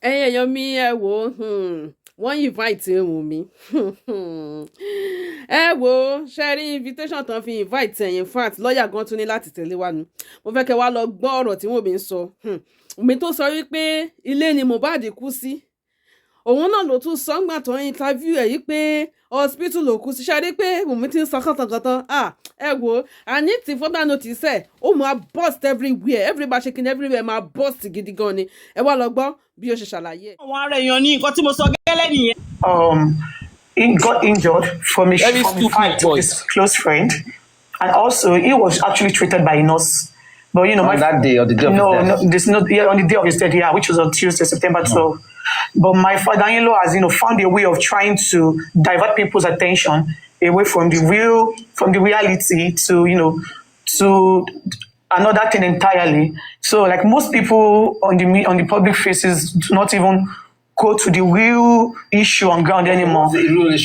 ẹ̀yin èèyàn mi ẹ wò ó wọ́n invite Wùnmí ẹ wò ó ṣe rí invitation tán fi invite ẹ̀yin in fact lọ́ọ̀yà gan tún ní láti tẹ̀lé wa nù mo fẹ́ kẹ́ wá lọ gbọ́ ọ̀rọ̀ tí Wùnmí ń sọ Wùnmí tó sọ wípé ilé ni Mohbad kú sí òun náà ló tún sọ ńgbà tó ń interview ẹ̀ yìí pé hospital ló kú sí ṣe rí pé Wùnmí ti ń sọ kàntànkàntàn ẹ wò ó àní tí further notice ẹ̀ ó máa burst everywhere everybody shaking everywhere máa burst gidi gan ni ẹ wá lọ gbọ́ bí ó ṣe ṣàlàyé. àwọn ará èèyàn ní nǹkan tí mo sọ gẹ́lẹ́ nìyẹn. He got injured from a fight with his close friend, and also he was actually treated by a nurse. But you know, on that day or the day of his death? On the day of his death, yeah, which was on Tuesday, September 12th. But my father-in-law has, found a way of trying to divert people's attention away from the reality to, to another thing entirely. So, like most people on the public faces do not even go to the real issue on ground anymore.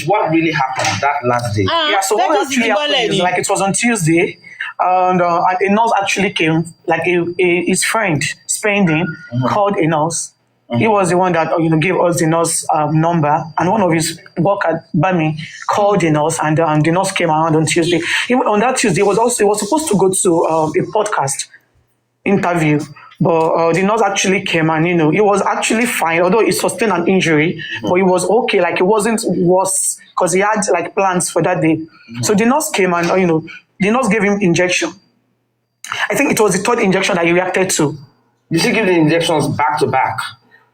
What really happened that last day? Yeah, so what actually happened is, like, it was on Tuesday, and a nurse actually came, like his friend, Spending, called a nurse. He was the one that gave us the nurse number, and one of his workers at Bami called the nurse, and the nurse came around on Tuesday. On that Tuesday, he was supposed to go to a podcast interview, but the nurse actually came, and he was actually fine, although he sustained an injury, but he was okay. Like, it wasn't worse because he had like plans for that day. So the nurse came, and the nurse gave him injection. I think it was the third injection that he reacted to. Did she give the injections back to back?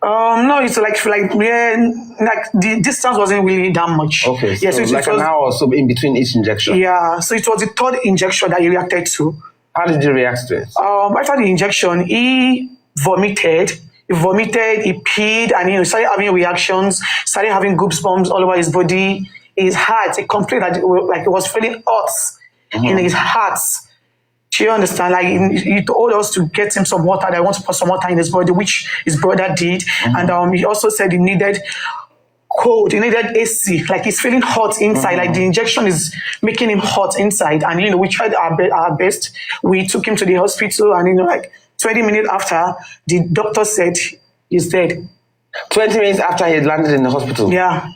No, it's like the distance wasn't really that much. Okay, so yeah, so like an hour or so in between each injection. Yeah, so it was the third injection that he reacted to. How did you react to it? After the injection, he vomited. He peed, and he started having reactions, started having goosebumps all over his body. His heart, it complained that it was feeling hot in his heart. Do you understand? Like, he told us to get him some water. That I want to put some water in his body, which his brother did. And he also said he needed cold. He needed AC. Like, he's feeling hot inside. Like, the injection is making him hot inside. And, we tried our best. We took him to the hospital. And, like, 20 minutes after, the doctor said he's dead. 20 minutes after he had landed in the hospital? Yeah.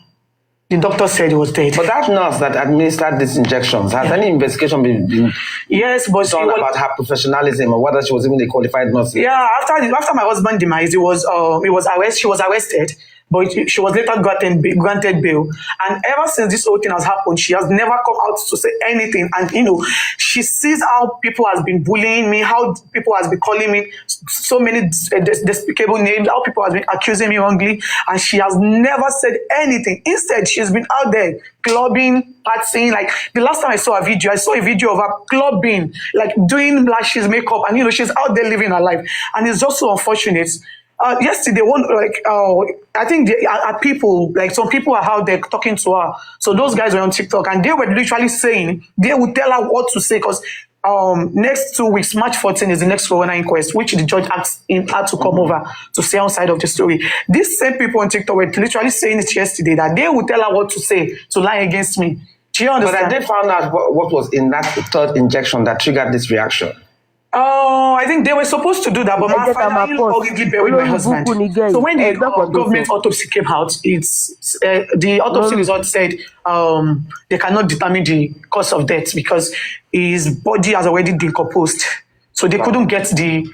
The doctor said he was dead. But that nurse that administered these injections, has any investigation been yes, but done about her professionalism or whether she was even a qualified nurse? Yeah, after my husband's demise, she was arrested, but she was later granted bail. And ever since this whole thing has happened, she has never come out to say anything. And she sees how people has been bullying me, how people has been calling me so many despicable names, how people has been accusing me wrongly, and she has never said anything. Instead, she's been out there clubbing, partying. Like, the last time I saw a video of her clubbing, like doing lashes, makeup, and she's out there living her life. And it's just so unfortunate. Yesterday, I think people, like some people are out there talking to her. So those guys were on TikTok, and they were literally saying, they would tell her what to say, because next 2 weeks, March 14 is the next coroner inquest, which the judge asked him to come over to say on side of the story. These same people on TikTok were literally saying it yesterday, that they would tell her what to say to lie against me. Do you understand? But I did find out what was in that third injection that triggered this reaction. I think they were supposed to do that, but my father already buried my husband. So when the government autopsy came out, the autopsy result said they cannot determine the cause of death because his body has already decomposed. So they couldn't get the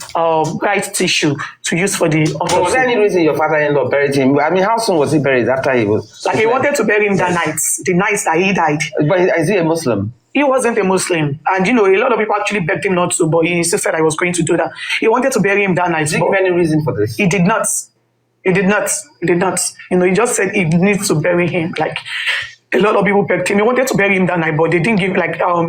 right tissue to use for the autopsy. Was there any reason your father-in-law buried him? I mean, how soon was he buried after he was... Like, he wanted to bury him that night, the night that he died. But is he a Muslim? He wasn't a Muslim. And, a lot of people actually begged him not to, but he insisted I was going to do that. He wanted to bury him that night. Did he give any reason for this? He did not. He just said he needs to bury him. Like, a lot of people begged him. He wanted to bury him that night, but they didn't give,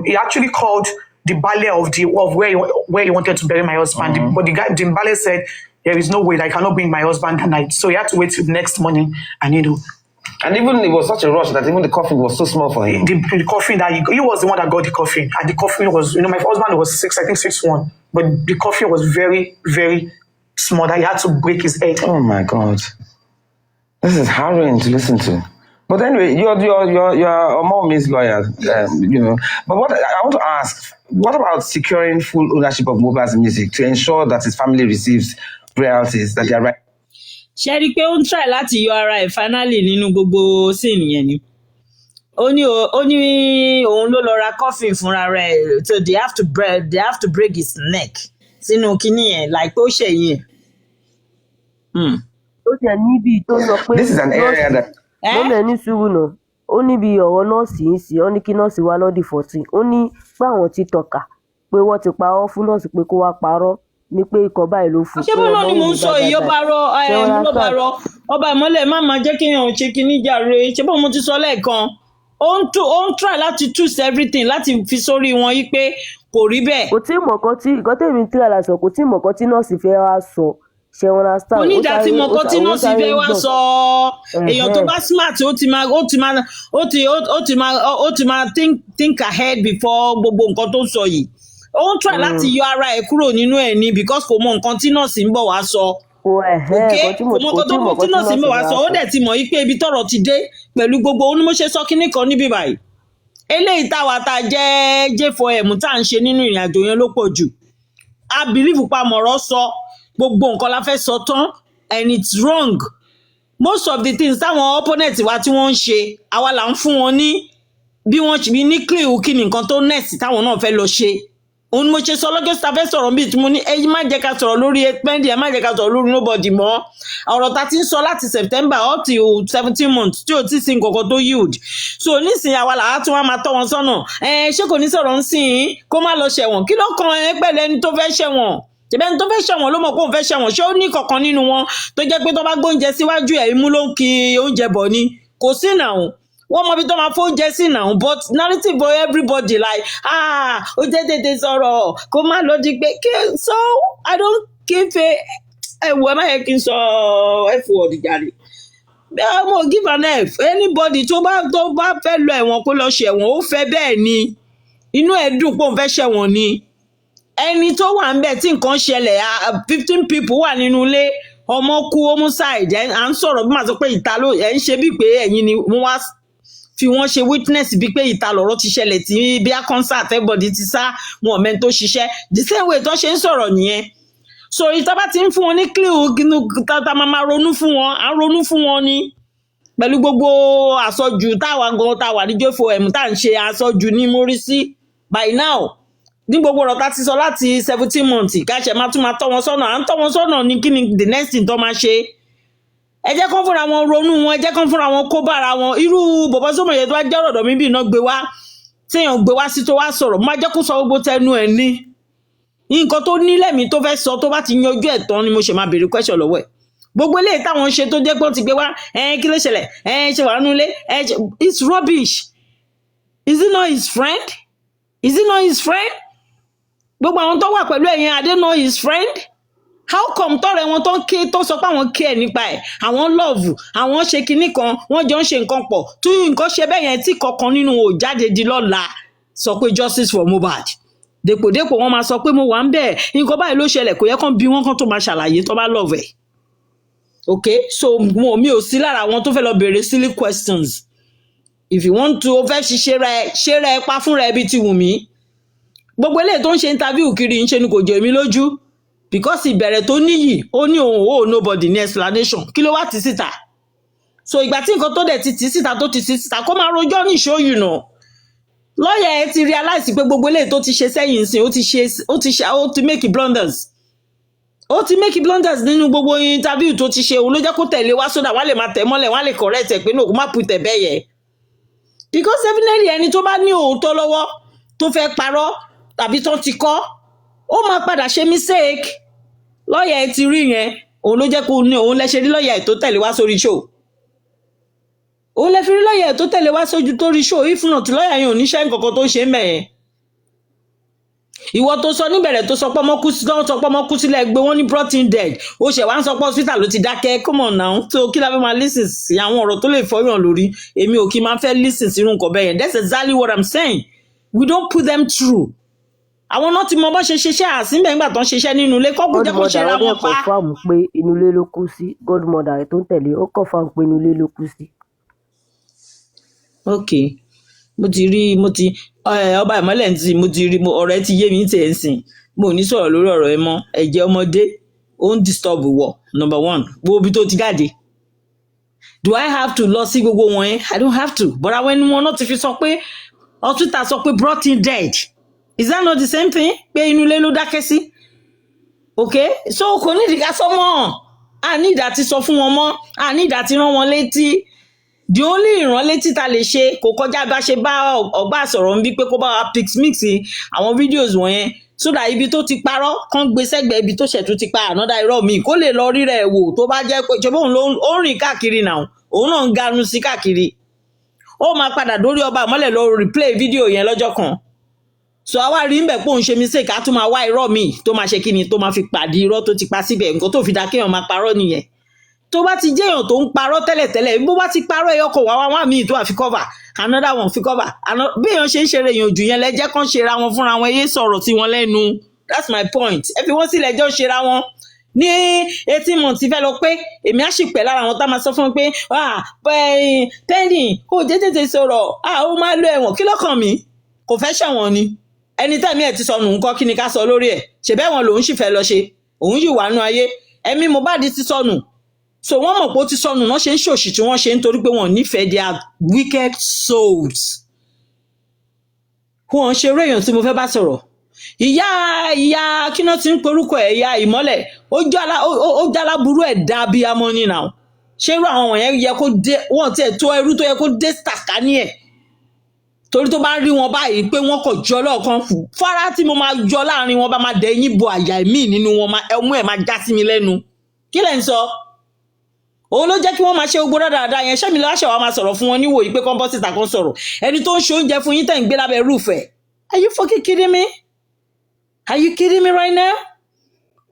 he actually called the Bale of where he wanted to bury my husband. But the Bale said, there is no way that I cannot bring my husband that night. So he had to wait till the next morning, and And even it was such a rush that even the coffin was so small for him. The coffin that he was the one that got the coffin. And the coffin was, my husband was 6'1". But the coffin was very, very small that he had to break his head. Oh my God. This is harrowing to listen to. But anyway, you're a Mommy's lawyer, But what I want to ask, what about securing full ownership of Mohbad's music to ensure that his family receives royalties, that they are right? ṣe rí i pé ó ń try láti yọ ara ẹ̀ finally nínú gbogbo scene yẹn ni ó ní òun ló lọ ra coffin fúnra rẹ̀ so they have to break his neck sínú kinní yẹn like ó ṣẹ̀yìn ẹ̀. ó tiẹ̀ níbi tó sọ pé This is an area that lọ́nà ẹni sùúrù náà ó níbi ọ̀rọ̀ nọ́ọ̀sì ń sí ó ní kí nọ́ọ̀sì wá lọ́dì 14 ó ní pé àwọn ti tọ́ka pé wọ́n ti parọ́ fún nọ́ọ̀sì pé kó wá parọ́ ní pé ikọ̀ báyìí ló fún ṣé bọ́lá ni mò ń sọ èyí ọba rọ ló bá rọ ọba ìmọ́lẹ̀ má máa jẹ́ kéèyàn ṣe kinní jàre ṣé bọ́n mo ti sọ lẹ́ẹ̀kan ó ń try láti choose everything láti fi sórí wọn yí pé kò rí bẹ́ẹ̀. kò tí mọ̀kan tí ìkan tèmi tí ra sọ kò tí mọ̀kan tí nọ́ọ̀sì fẹ́ wá sọ ṣe wọn na star. onídàá tí mọ̀kan tí nọ́ọ̀sì fẹ́ wá sọ èèyàn tó bá smart ó ti máa think ahead before gbogbo nǹkan tó ń sọ yìí ó ń try láti yọ ara ẹ̀ kúrò nínú ẹ̀ ni because kò mọ nǹkan tí nọ́ọ̀sì ń bọ̀ wá sọ. kò mọ nǹkan tí nọ́ọ̀sì ń bọ̀ wá sọ ó dẹ̀ ti mọ̀ yí pé ibi tọ́rọ̀ ti dé pẹ̀lú gbogbo ohun ni mo ṣe sọ kinní kan níbí báyìí eléyìí táwa tá jẹ́ J4M tá à ń ṣe nínú ìrìn àjò yẹn ló pọ̀ jù a believe pa mọ̀rọ̀ sọ gbogbo nǹkan la fẹ́ sọ tán and it's wrong most of the things táwọn opponent wa tí wọ́n ń ṣe àwa là ń fún wọn ní bí wọ́n ṣe ní clear kí ni nǹkan tó next táwọn náà fẹ́ lọ ṣe òun mo ṣe sọ lọ́jọ́ tá a fẹ́ sọ̀rọ̀ bíi tí mo ní ẹ̀yin má jẹ́ ká sọ̀rọ̀ lórí ẹ̀pẹ́ndì ẹ̀ má jẹ́ ká sọ̀rọ̀ lórí nobody mọ́ ọ̀rọ̀ ta ti ń sọ láti September up till 17 months tí ò tí sí nǹkan tó yield so nísìnyí àwa làá tún wá máa tọ́ wọn sọ́nà ṣé kò ní sọ̀rọ̀ ńsìn kó má lọ ṣẹ̀wọ̀n kí ló kan ẹ pẹ̀lú ẹni tó fẹ́ ṣẹ̀wọ̀n tẹ̀bẹ́ tó fẹ́ ṣẹ̀wọ̀n ló mọ̀ pé òun fẹ́ ṣẹ̀wọ̀n ṣé ó ní kankan nínú wọn tó jẹ́ pé tó bá gbóúnjẹ síwájú ẹ̀ imú ló ń ki oúnjẹ bọ̀ ni kò sí náà wọ́n mọ ibi tó máa fóúnjẹ sí náà but narrative for everybody like ó jẹ́ tètè sọ̀rọ̀ kó má lọ di pé so I don't give a ẹ̀wọ̀ ẹ̀ má yẹ kí n sọ f word jàre mo give an f anybody tó bá fẹ́ lọ ẹ̀wọ̀n kó lọ ṣẹ̀wọ̀n ó fẹ́ bẹ́ẹ̀ ni inú ẹ̀ dùn pé òun fẹ́ ṣẹ̀wọ̀n ni ẹni tó wà ń bẹ̀ tí nǹkan ṣẹlẹ̀ 15 people wà nínú ilé ọmọ kú homicide à ń sọ̀rọ̀ bí màá sọ pé ìta ló ẹ̀ ń ṣe bíi pé ẹ̀yin ni wọ́n wá fi wọ́n ṣe witness bíi pé ìta lọ̀rọ̀ ti ṣẹlẹ̀ tí bí a concert everybody ti sá wọn mẹ́ni tó ṣiṣẹ́ the same way tó ṣe ń sọ̀rọ̀ nìyẹn so ìta bá ti ń fún wọn ní clue tá máa ronú fún wọn à ń ronú fún wọn ni pẹ̀lú gbogbo àsọjù táwa gan táwa ní J4M tá à ń ṣe àsọjù ní mórísí by now ní gbogbo ọ̀rọ̀ tá ti sọ láti 17 months káṣẹ máa tún máa tọ́ wọn sọ́nà à ń tọ́ wọn sọ́nà ní kí ni the next thing tó máa ṣe ẹ jẹ́ kán fúnra wọn ronú wọn ẹ jẹ́ kán fúnra wọn kó bára wọn irú bọ̀bọ̀ Sómóyè tó wá jẹ́ ọ̀rọ̀ mi bí iná gbé wá téèyàn gbé wá sí tó wá sọ̀rọ̀ má jẹ́ kó sọ gbogbo tẹnu ẹ̀ ní nǹkan tó ní lẹ́mìí tó fẹ́ sọ tó bá ti yanjú ẹ̀ tán ni mo ṣe máa béèrè question lọ́wọ́ ẹ̀ gbogbo eléyìí táwọn ṣe tó jẹ́ pé wọ́n ti gbé wá kí ló ṣẹlẹ̀ ṣe wà nulẹ̀ it's rubbish is it not his friend gbogbo àwọn tó wà pẹ̀lú ẹ̀yìn adé know his friend how come tọ́rẹ̀ wọn tó sọ pé àwọn care nípa ẹ̀ àwọn love àwọn ṣe kinní kan wọ́n jọ ń ṣe nǹkan pọ̀ tí nǹkan ṣe bẹ́ẹ̀ yẹn tí kankan nínú ò jáde di lọ́la sọ pé justice for Mohbad dèpòdèpò wọn máa sọ pé mo wà ń bẹ̀ nǹkan báyìí ló ṣẹlẹ̀ kò yẹ kán bí wọ́n kán tó máa ṣàlàyé tó bá love ẹ̀ okay so mi ò sí lára àwọn tó fẹ́ lọ béèrè silly questions if you want to fẹ́ ṣe rẹ pa fúnra ẹbí ti wù mí gbogbo eléyìí tó ń ṣe interview kiri ń ṣe ni kò jẹ mí lójú because ìbẹ̀rẹ̀ tó níyì ó ní òun nobody ní explanation kí ló wá tì síta so ìgbà tí nǹkan tó dẹ̀ ti tì síta tó ti tì síta kó máa rojọ́ ní show you know lọ́ọ̀yà ẹ ti realize pé gbogbo eléyìí tó ti ṣe sẹ́yìn sí ó ti make blunders nínú gbogbo interview tó ti ṣe òun ló jẹ́ kó tẹ̀lé wá sódà wọ́n lè máa tẹ̀ mọ́lẹ̀ wọ́n lè correct ẹ̀ pé no kó má put ẹ̀ bẹ́ẹ̀ yẹ because definitely ẹni tó bá ní òótọ́ lọ́wọ́ tó fẹ́ parọ́ tàbí tó ti kọ́ ó máa padà ṣe mistake lọ́ọ̀yà ẹ ti rí yẹn òun ló jẹ́ kó ní òun lẹ́ṣẹ̀ rí lọ́ọ̀yà ẹ tó tẹ̀lé wá sórí show òun lẹ́ fi rí lọ́ọ̀yà ẹ tó tẹ̀lé wá sójú tó rí show if not lọ́ọ̀yà yẹn ò ní ṣe nǹkan tó ń ṣe mẹ́ẹ̀ ìwọ tó sọ níbẹ̀rẹ̀ tó sọ pé ọmọ kú sílẹ̀ gbé wọ́n ní brought in dead ó ṣẹ̀ wá ń sọ pé hospital ló ti dákẹ́ come on now tó kí la fẹ́ máa listen sí àwọn ọ̀rọ̀ tó lè fọyàn lórí èmi ò kí máa fẹ́ listen sí irú nǹkan bẹ́ẹ̀ yẹn that's exactly what I'm saying we don't put them through àwọn náà ti mọ bó ṣe ṣiṣẹ́ àsìnbẹ̀ nígbà tó ń ṣiṣẹ́ nínú ilé kọ́kù jẹ́ kó ṣe ra wọn pa. godmother confam pé inú ilé ló kú sí godmother rẹ̀ tó ń tẹ̀lé ó confam pé inú ilé ló kú sí. ok mo ti ọba ìmọ́lẹ̀ ti mo ti rí ọ̀rọ̀ ẹ ti yé mi tẹ̀ ń sìn mo ò ní sọ̀rọ̀ lórí ọ̀rọ̀ ẹ mọ́ ẹ̀jẹ̀ ọmọdé ó ń disturb wọ number one gbogbo ibi tó ti jáde. Do I have to lọ sí gbogbo wọn yẹn? I don't have to. But àwọn ẹni wọn náà ti fi sọ pé hospital sọ pé brought in dead. Is that not the same thing? Pé inú ilé ló dákẹ́ sí. Okay? So kò ní ìdíkà sọ mọ́. A ní ìdá ti sọ fún wọn mọ́. A ní ìdá ti rán wọn létí. The only ìránlétí ta lè ṣe kò kọjá bá ṣe bá ọgbà sọ̀rọ̀ ń bí pé kó bá wa mix àwọn videos wọ̀nyẹn so that ibi tó ti parọ́ kán gbé sẹ́gbẹ̀ẹ́ ibi tó ṣẹ̀tún ti pa ànádà irọ́ mi kó lè lọ rí rẹ̀ wò tó bá jẹ́ pé ṣe bóun ló ń rìn káàkiri náà òun náà ń garun sí káàkiri ó máa padà dórí ọba àmọ́lẹ̀ lọ replay fídíò yẹn lọ́jọ́ kan so àwa rí ń bẹ̀ pé òun ṣe mistake á tún máa wá irọ́ mi tó máa ṣe kíni tó máa fi pàdé irọ́ tó ti pa síbẹ̀ nǹkan tó fi dá kéèyàn máa parọ́ nìyẹn tó bá ti jẹ́ èèyàn tó ń parọ́ tẹ́lẹ̀tẹ́lẹ̀ bó bá ti parọ́ ẹyọkọ̀ wá míì tó àfi cover another one fi cover bí èèyàn ṣe ń ṣeré èèyàn jù yẹn lẹ́jẹ́ kan ṣera wọn fúnra wọn yé sọ̀rọ̀ sí wọn lẹ́nu that's my point ẹ fi wọ́n sílẹ̀ jọ ṣera wọn ní 18 months fẹ́ lọ pé èmi á sì pẹ̀ lára àwọn tá máa sọ fún mi pé pending kò tètè sọ̀rọ̀ ó máa lo ẹ̀wọ̀n kí lọ́kàn mi kò fẹ́ ṣẹ̀wọ̀n ni ẹni tẹ́mi ẹ̀ ti sọnù ńkọ́ kí ni ká sọ lórí ẹ̀ ṣèbẹ́ wọn lòun sì fẹ́ lọ ṣe òun yìí wà nú ayé ẹ̀mí Mohbad ti sọnù so wọ́n mọ̀ pé ó ti sọnù wọ́n ṣe ń ṣòṣì tí wọ́n ṣe ń torí pé wọ́n nífẹ̀ẹ́ their wicked souls wọ́n ṣe eré èèyàn tí mo fẹ́ bá sọ̀rọ̀ ìyá kí náà ti ń porúkọ ẹ̀ ìyá ìmọ́lẹ̀ ó jálá burú ẹ̀ dá bí amọ́ni náà ṣé irú àwọn wọ̀nyẹn yẹ kó dé wọ́n tiẹ̀ tó ẹrú tó yẹ kó dé sàkání ẹ̀ torí tó bá rí wọn báyìí pé wọ́n kọ̀ jọ lọ́ọ̀kan fara tí mo máa jọ láàrin wọn bá máa dẹ̀ yín bo àyà ẹ̀mí nínú wọn ẹmú ẹ̀ máa já sí mi lẹ́nu kí lẹ̀ ń sọ òun ló jẹ́ kí wọ́n máa ṣe gbogbo dáadáa yẹn ṣẹ́mi láṣẹ wa máa sọ̀rọ̀ fún wọn níwò yìí pé kán bọ́ síta kan sọ̀rọ̀ ẹni tó ń ṣe oúnjẹ fún yín tẹ̀ ń gbé lábẹ́ rúfẹ̀ are you fucking kidding me? Are you kidding me right now?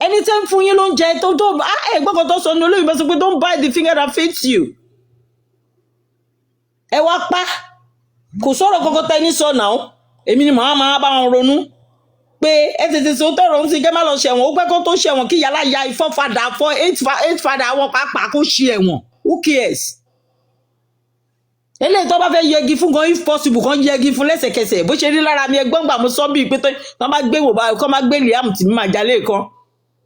ẹni tẹ́ ń fún yín lóúnjẹ tó ẹgbọ́n kan tó sọ ní olóyìnbó sọ pé don't bite the finger that feeds you ẹ wá pa kò sọ̀rọ̀ kọ́kọ́ tẹ́ ní sọ náà èmi ni màá bá wọn ronú pé ẹ tètè sọ tọrọ ń sì kẹ́ má lọ ṣẹ̀wọ̀n ó pẹ́ kó tó ṣẹ̀wọ̀n kí yàrá ya ifọ̀ fadà fọ́ 8 fadà àwọn pàápàá kó ṣe ẹ̀wọ̀n who cares eléyìí tó bá fẹ́ yẹgi fún gan if possible kan yẹgi fún lẹ́sẹ̀kẹsẹ̀ bó ṣe rí lára mi ẹgbọ́n gbà mo sọ bíi pé tó bá gbé wò báyìí kó má gbé Liam tì mí máa jalè kan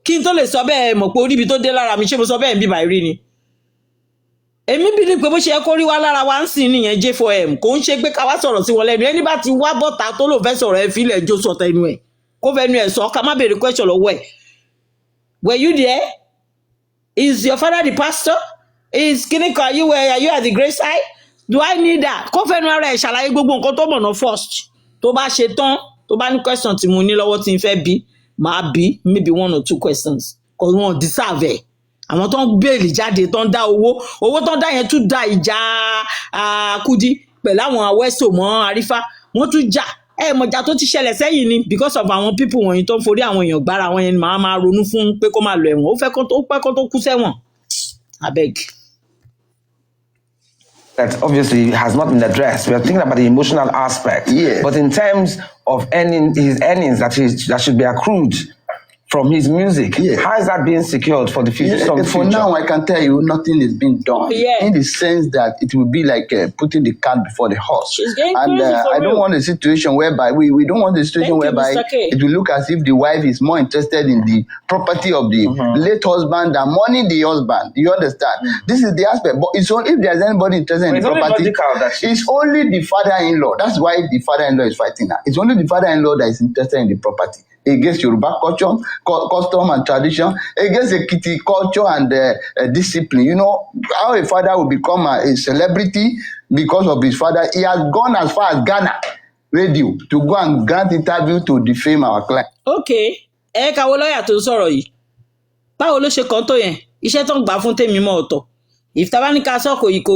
kí n tó lè sọ bẹ́ẹ̀ mọ̀ pé oríbi tó dé lára mi ṣé mo sọ bẹ́ẹ̀ ń bí báyìí rí ni èmi bí ní pé bó ṣe yẹ kó rí wá lára wa ń sìn nìyẹn J4M kò ń ṣe pé ká wá sọ̀rọ̀ sí wọn lẹ́nu ẹni bá ti wá bọ́ta tó lò fẹ́ sọ̀rọ̀ ẹ fílẹ̀ jó sọ̀tẹ̀ inú ẹ̀ kó fẹ́ nu ẹ̀ sọ ká má béèrè question lọ́wọ́ ẹ̀ were you there? Is your father the pastor? Is clinic are you at the grave side? Do I need that? Kó fẹ́ nu ara ẹ̀ ṣàlàyé gbogbo nǹkan tó mọ̀nà first tó bá ṣe tán tó bá ní question tí mo ní lọ́wọ́ tí n fẹ́ bí máa bí maybe 1 or 2 questions cause wọn deserve ẹ̀ àwọn tó ń bèèlì jáde tó ń dá owó tó ń dá yẹn tún dá ìjà Kudi pẹ̀lú àwọn awẹ́sò mọ́ Arífá wọ́n tún jà mọ̀jà tó ti ṣẹlẹ̀ sẹ́yìn ni because of àwọn people wọ̀nyí tó ń forí àwọn èèyàn gbára àwọn yẹn máa ronú fún pé kó máa lọ ẹ̀wọ̀n ó fẹ́ kó tó kú sẹ́wọ̀n abeg. That obviously has not been addressed. We are thinking about the emotional aspect. Yeah. But in terms of his earnings that should be accrued from his music, yeah. How is that being secured for the future? Yeah, for now, I can tell you nothing is being done. Yeah. In the sense that it will be like putting the cart before the horse. She's getting and crazy for I don't real. want a situation whereby we don't want a situation Thank you, whereby Mr. K. it will look as if the wife is more interested in the property of the late husband than money the husband. You understand? This is the aspect. But it's only if there's anybody interested in the property, it's only the father-in-law. That's why the father-in-law is fighting now. It's only the father-in-law that is interested in the property. Against Yoruba culture, custom and tradition, against Ekiti culture and discipline. You know, how a father will become a celebrity because of his father. He has gone as far as Ghana radio to go and grant interview to defame our client. Okay, káwọ́ lọ́ọ̀yà tó ń sọ̀rọ̀ yìí. Báwo ló ṣe kàn tó yẹn? Iṣẹ́ tó ń gbà fún tèmi mọ́ ọ̀tọ̀. Ìfitabaníkà sọ́kò yìí kò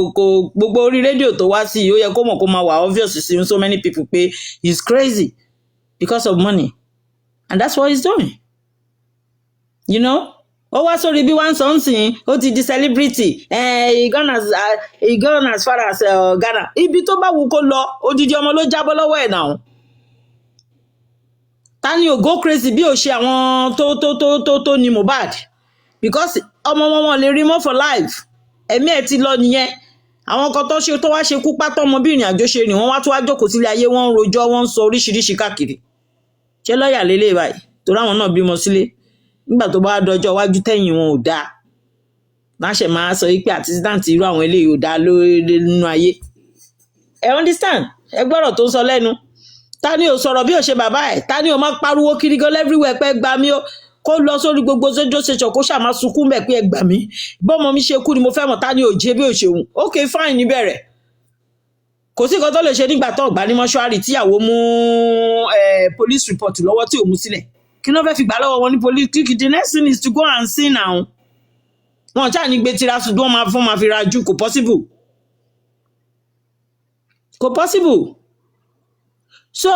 gbogbo orí rédíò tó wá sí i, ó yẹ kó mọ̀ kó máa wà obvious sí so many people pé he's crazy because of money. And that's what he's doing. You know? Ó wá sórí bí wọ́n sọ ń sìn, ó ti di celebrity. He gone as far as Ghana. Ibi tó bá wù kó lọ, odidi ọmọ ló jábọ́ lọ́wọ́ ẹ̀ náà. Tani ò go crazy bí ó ṣe àwọn tó ní Mohbad. Because ọmọ wọn lè rí mọ́ for life. Ẹ̀mí ẹ̀ ti lọ nìyẹn. Àwọn kan tó wá ṣe kú pátọ́ ọmọ bí ìrìn àjò ṣe rìn, wọ́n wá tó wá jókòó sílé ayé, wọ́n ń rojọ́, wọ́n ń sọ oríṣiríṣi káàkiri. Ṣé lọ́ọ̀yà lélẹ̀ báyìí torí àwọn náà bímọ sílé nígbà tó bá dọjọ́ iwájú tẹ̀yìn wọn ò dáa láṣẹ máa sọ pé àtisídáǹtì irú àwọn eléyìí ò dáa lórí nínú ayé. Ẹ understand? Ẹ gbọ́rọ̀ tó ń sọ lẹ́nu. Ta ni ò sọ̀rọ̀ bí ò ṣe bàbá ẹ̀? Ta ni ò máa pariwo kiri gan everywhere pé ẹ gbà mí o? Kó lọ sórí gbogbo sójó ṣèṣọ kó ṣàmá sunkún bẹ̀ pé ẹ gbà mí. Bọ́mọ mi ṣe kú ni mo fẹ́ mọ̀, ta ni ò jẹ́ bí ò ṣe òun. Okay fine níbẹ̀rẹ̀. Kò sí nǹkan tó lè ṣe nígbà tó gbà ní mọ́ṣúárì tíyàwó mú police report lọ́wọ́ tí ò mú sílẹ̀. Kí ló fẹ́ fi gbà lọ́wọ́ wọn ní police click? The next thing is to go and see now. Wọn ṣáà ní gbé tira sùn wọ́n máa fi rajú, kò possible. Kò possible. So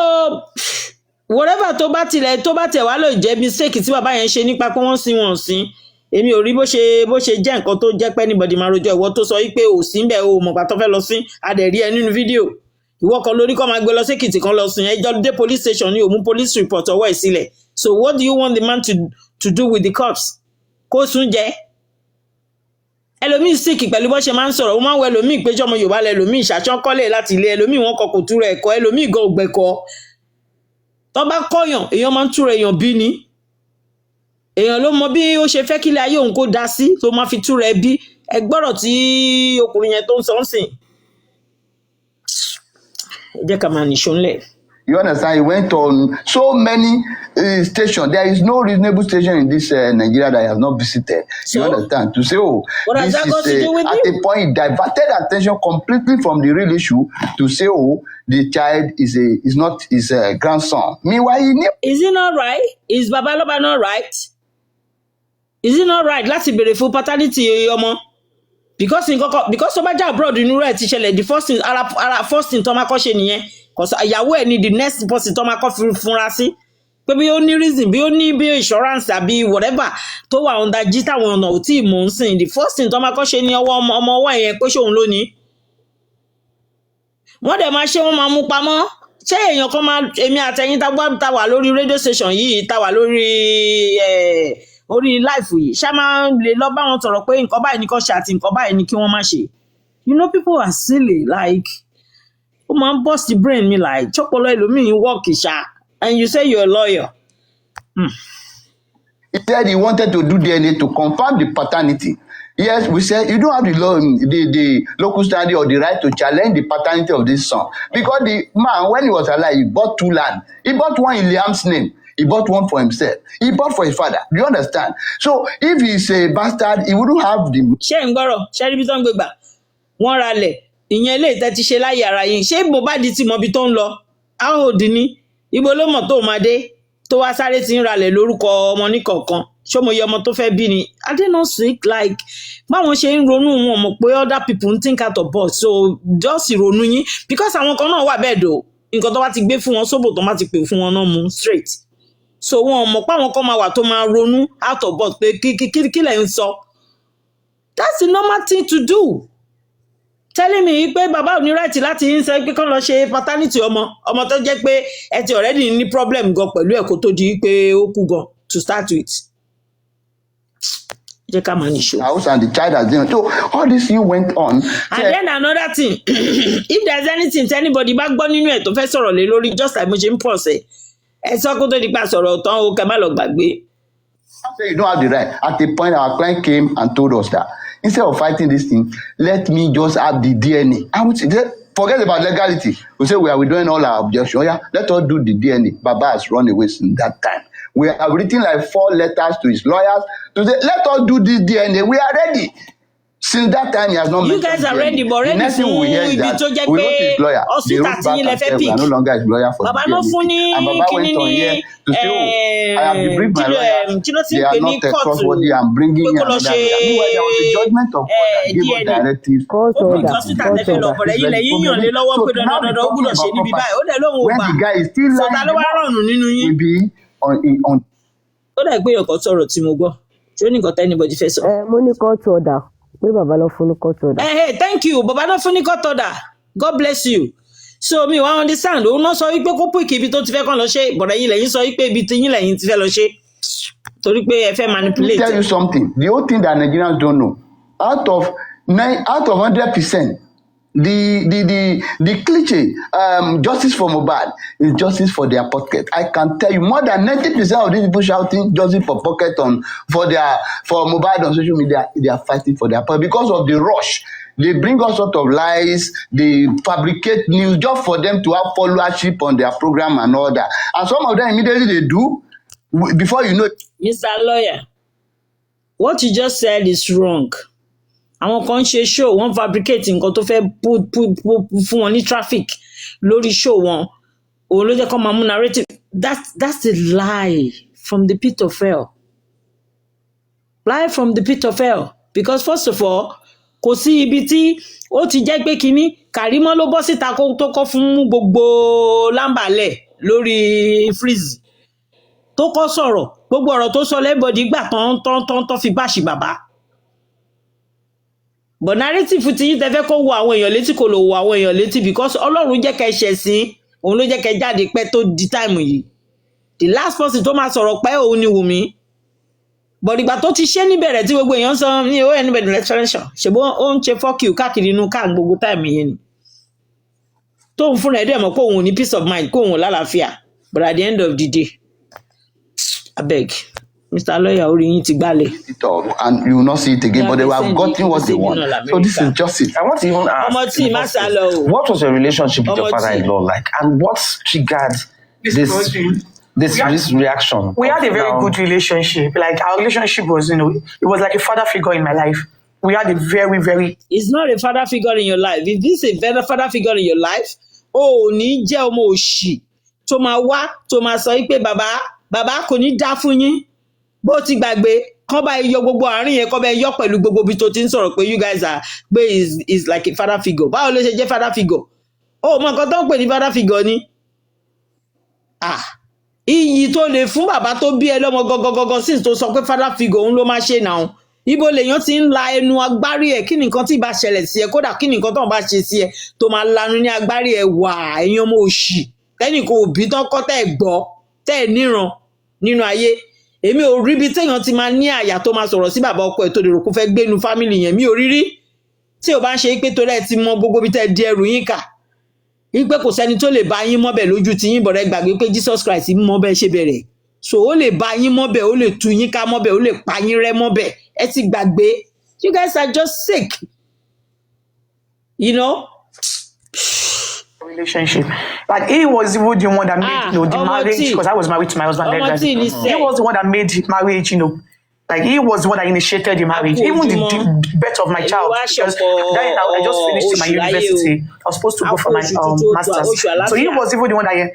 whatever tó bá tẹ̀ wá ló jẹ́ mistake tí bàbá yẹn ṣe nípa pé wọ́n sin wọn sí. Èmi ò rí bó ṣe jẹ́ nǹkan tó jẹ́ pé anybody máa rojọ́ ìwọ tó sọ wípé ò sí ń bẹ̀ o mọ̀gbà tó fẹ́ lọ sí adẹ̀rí ẹ nínú fídíò. Ìwọ kan lórí kọ́ máa gbé lọ sí Èkìtì kan lọ sìn ẹjọ́ dé police station ní òmú police report ọwọ́ ẹ̀ sílẹ̀. So what do you want the man to do with the cops? Kó sún jẹ́. Ẹlòmíì sick pẹ̀lú bó ṣe máa ń sọ̀rọ̀, ó máa ń wọ ẹlòmíì péjọ ọmọ Yorùbá lẹlòmíì ṣàṣọ́kọ́lẹ̀ láti ilé ẹlòmíì wọn kọ kò túrẹ̀ ẹ̀kọ́ ẹlòmíì gan ògbẹ̀kọ́. Tó bá kọ́yàn èèyàn máa ń túra èèyàn bí ni. Èèyàn ló mọ bí ó ṣe fẹ́ kílẹ̀ ayé òun kó dá sí tó máa fi túra ẹ bí. Ẹ gbọ́rọ̀ tí ọkùnrin yẹn tó ń sọ ń sìn. Ẹ jẹ́ ká máa nìṣó ńlẹ̀. You understand? He went on so many stations. There is no reasonable station in this Nigeria that I have not visited. So, you understand? To say, oh, what has that got to do with at you? a point, it diverted attention completely from the real issue to say, oh, the child is not his grandson. Meanwhile, he knew. Is it not right? Is Babaloba not right? Is it not right láti béèrè fún paternity ọmọ? Because tó bá jẹ́ abroad inú rẹ̀ ti ṣẹlẹ̀, the first thing ara first thing tó máa kọ́ ṣe nìyẹn. Because ìyàwó ẹ̀ ni the next person tó máa kọ́ fúnra sí. Pé bí ó ní reason, bí ó ní bí insurance àbí whatever tó wà under jí táwọn ọ̀nà ò tí ì mọ̀ ń sìn. The first thing tó máa kọ́ ṣe ni ọwọ́ ọmọ ọwọ́ yẹn pé ṣóun lónìí. Wọ́n dẹ̀ máa ṣe wọ́n máa mú pamọ́. Ṣé èèyàn kan máa èmi àtẹ̀yìn tá wà lórí radio station yìí tá wà lórí orí life yìí ṣá máa lè lọ bá wọn sọ̀rọ̀ pé nǹkan báyìí ni kò ṣe àti nǹkan báyìí ni kí wọ́n má ṣe. You know people are silly like ó máa ń burst the brain mi like chọ́pọ̀lọ́ ẹlòmíì work ṣá and you say you're a lawyer. He said he wanted to do DNA to confirm the paternity. Yes, we said you don't have the local standing or the right to challenge the paternity of this son because the man, when he was alive, he bought 2 land. He bought one in Liam's name. He bought one for himself. He bought for his father. Do you understand? So if he's a bastard, he wouldn't have the. Ṣé ń gbọ́rọ̀ ṣé ibi tó ń gbégbà wọ́n ra lẹ̀ ìyẹn lè tẹ́ ti ṣe láyé ara yín ṣé Mohbad ti mọ ibi tó ń lọ áhòdì ní ibo ló mọ̀ tó máa dé tó wá sáré ti ń ra lẹ̀ lórúkọ ọmọ níkọ̀ọ̀kan ṣọmọye ọmọ tó fẹ́ bí ni. I dey not sick like báwọn ṣe ń ronú wọn mọ̀ pé other people ń think out of box so just ronú yín because àwọn kan náà wà bẹ́ẹ̀ dò nǹkan tó bá ti gbé fún wọn sóbò tó bá ti pè fún wọn náà mú straight so wọn mọ̀ pé àwọn kan máa wà tó máa ronú out of box pé kí lẹ̀ ń sọ. That's the normal thing to do. Telling me pé bàbá ò ní right láti ń sọ pé kán lọ ṣe paternity ọmọ tó jẹ́ pé ẹ ti already ní problem gan pẹ̀lú ẹ̀ kó tó di pé ó kú gan to start with. Jẹ́ ká máa nìṣó. House and the child has been. So all this thing went on. And then another thing, if there's anything tí anybody bá gbọ́ nínú ẹ̀ tó fẹ́ sọ̀rọ̀ lé lórí just like mo ṣe ń pọ̀ sẹ̀ ẹ sọ kó tó di pa sọ̀rọ̀ tán o kẹ́ má lọ gbàgbé. Say you don't have the right. At a point, our client came and told us that instead of fighting this thing, let me just have the DNA. I would say, forget about legality. We say we are withdrawing all our objections. Yeah, let us do the DNA. Baba has run away since that time. We have written like 4 letters to his lawyers to say, let us do this DNA. We are ready. Since that time, he has not You guys are ready, but ready fún ibi tó jẹ́ pé hospital tí yín lẹ fẹ́ pick. We are no longer his lawyer for Baba the náà DNA. fún ní And Baba went on here to say, oh, I have debriefed my lawyers. They are not trustworthy. I'm bringing in another lawyer. Meanwhile, there was a judgment of court that gave us directives. Hospital tẹ fẹ́ lọ bọ̀rẹ̀ yín lẹ̀ yín yàn lé lọ́wọ́ pé dandan ó gbúdọ̀ ṣe níbi báyìí ó dẹ̀ lóun ò When gbà the guy is still sọ̀tà ló wá rọrùn nínú yín. will be on Ó dẹ̀ pé ọkọ̀ sọ̀rọ̀ tí mo gbọ́ ṣé ó ní nǹkan tẹ́ anybody fẹ́ sọ. mo ní court order pé bàbá lọ fún ní court order. Hey, thank you bàbá náà fún ní court order God bless you. So mi wá understand òun náà sọ wípé kó pè kí ibi tó ti fẹ́ kàn lọ ṣe bọ̀dọ̀ yín lẹ́yìn sọ wípé ibi tí yín lẹ́yìn ti fẹ́ lọ ṣe torí pé ẹ fẹ́ manipulate. tell you something. The whole thing that Nigerians don't know, out of 100%, the cliche, justice for Mohbad is justice for their pocket. I can tell you more than 90% of these people shouting justice for pocket for Mohbad on social media, they are fighting for their pocket because of the rush. They bring all sorts of lies, they fabricate news just for them to have followership on their program and all that. And some of them immediately they do, before you know. Mr. Lawyer, what you just said is wrong. Àwọn kan ṣe show wọ́n fabricate nǹkan tó fẹ́ fún wọn ní traffic lórí show wọn òun ló jẹ́ kó máa mú narrative. That's a lie from the pit of hell. Lie from the pit of hell. Because first of all, kò sí ibi tí ó ti jẹ́ pé kínní Kàrímọ́ ló bọ́ síta kó tó kọ́ fún gbogbo lámbàlẹ̀ lórí freeze tó kọ́ sọ̀rọ̀ gbogbo ọ̀rọ̀ tó sọ lẹ́bọ̀dì gbà tán fi báṣì bàbá. But narrative tí yín tẹ́fẹ́ kó wo àwọn èèyàn létí kò lò wo àwọn èèyàn létí because Ọlọ́run jẹ́ kẹ́ ṣẹ̀sìn òun ló jẹ́ kẹ́ jáde pẹ́ tó di time yìí. The last person tó máa sọ̀rọ̀ pẹ́ òun ni Wùmí. But ìgbà tó ti ṣe níbẹ̀rẹ̀ tí gbogbo èèyàn sọ ní owó anybody lecturation ṣùgbọ́n ó ń ṣe fuck you káàkiri inú káà gbogbo time yẹn ni. Tóun fúnra ẹ̀ dẹ̀ mọ̀ pé òun ò ní peace of mind kó òun lálàáfíà. But at the end of the day, abeg. Mr. Lawyer, orí yín ti gbálẹ̀. And you will not see it again, but they have gotten what they want. So this is justice. I want to even ask, what was your relationship with your father-in-law like, and what triggered this reaction? We had a very good relationship. Like our relationship was, it was like a father figure in my life. We had a very, very. It's not a father figure in your life. If this is a father figure in your life, oh, ní jẹ́ ọmọ òṣì tó máa wá tó máa sọ pé bàbá kò ní dá fún yín. Bó ti gbàgbé kán bá yọ gbogbo àárín yẹn kán bá yọ pẹ̀lú gbogbo bí tó ti ń sọ̀rọ̀ pé you guys are pé is like a father figure. Báwo ló ṣe jẹ́ father figure? Ó mọ nǹkan tó ń pè ní father figure ni. Iyì tó lè fún bàbá tó bí ẹ lọ́mọ gọ́gọ́gọ́gọ́ sí tó sọ pé father figure òun ló máa ṣe náà. Ibo lèèyàn ti ń la ẹnu agbárí ẹ̀ kí ni nǹkan tí ìbá ṣẹlẹ̀ sí ẹ kódà kí ni nǹkan tó ń bá ṣe sí ẹ tó máa lanu ní agbárí ẹ wà ẹ̀yin ọmọ òṣì tẹ́nìkan òbí tán kọ́ tẹ́ ẹ̀ gbọ́ tẹ́ ẹ̀ níran nínú ayé. Èmi ò rí bí téèyàn ti máa ní àyà tó máa sọ̀rọ̀ sí bàbá ọkọ ẹ̀ tó dèrò kó fẹ́ gbénu fámìlì yẹn mi ò rí rí tí ò bá ń ṣe pé torí ẹ ti mọ gbogbo bí tẹ́ di ẹrù yín kà wípé kò sẹ́ni tó lè bá yín mọ́bẹ̀ lójú ti yín bọ̀rẹ̀ gbàgbé pé Jesus Christ mọ́ bẹ́ẹ̀ ṣe bẹ̀rẹ̀ so ó lè bá yín mọ́bẹ̀ ó lè tú yín ká mọ́bẹ̀ ó lè pa yín rẹ́ mọ́bẹ̀ ẹ ti gbàgbé you guys are just sick relationship. Like he was even the one that made the marriage because I was married to my husband. He was the one that made marriage, like he was the one that initiated the marriage. Even the birth of my child. Because then I just finished my university. I was supposed to go for my master's. So he was even the one that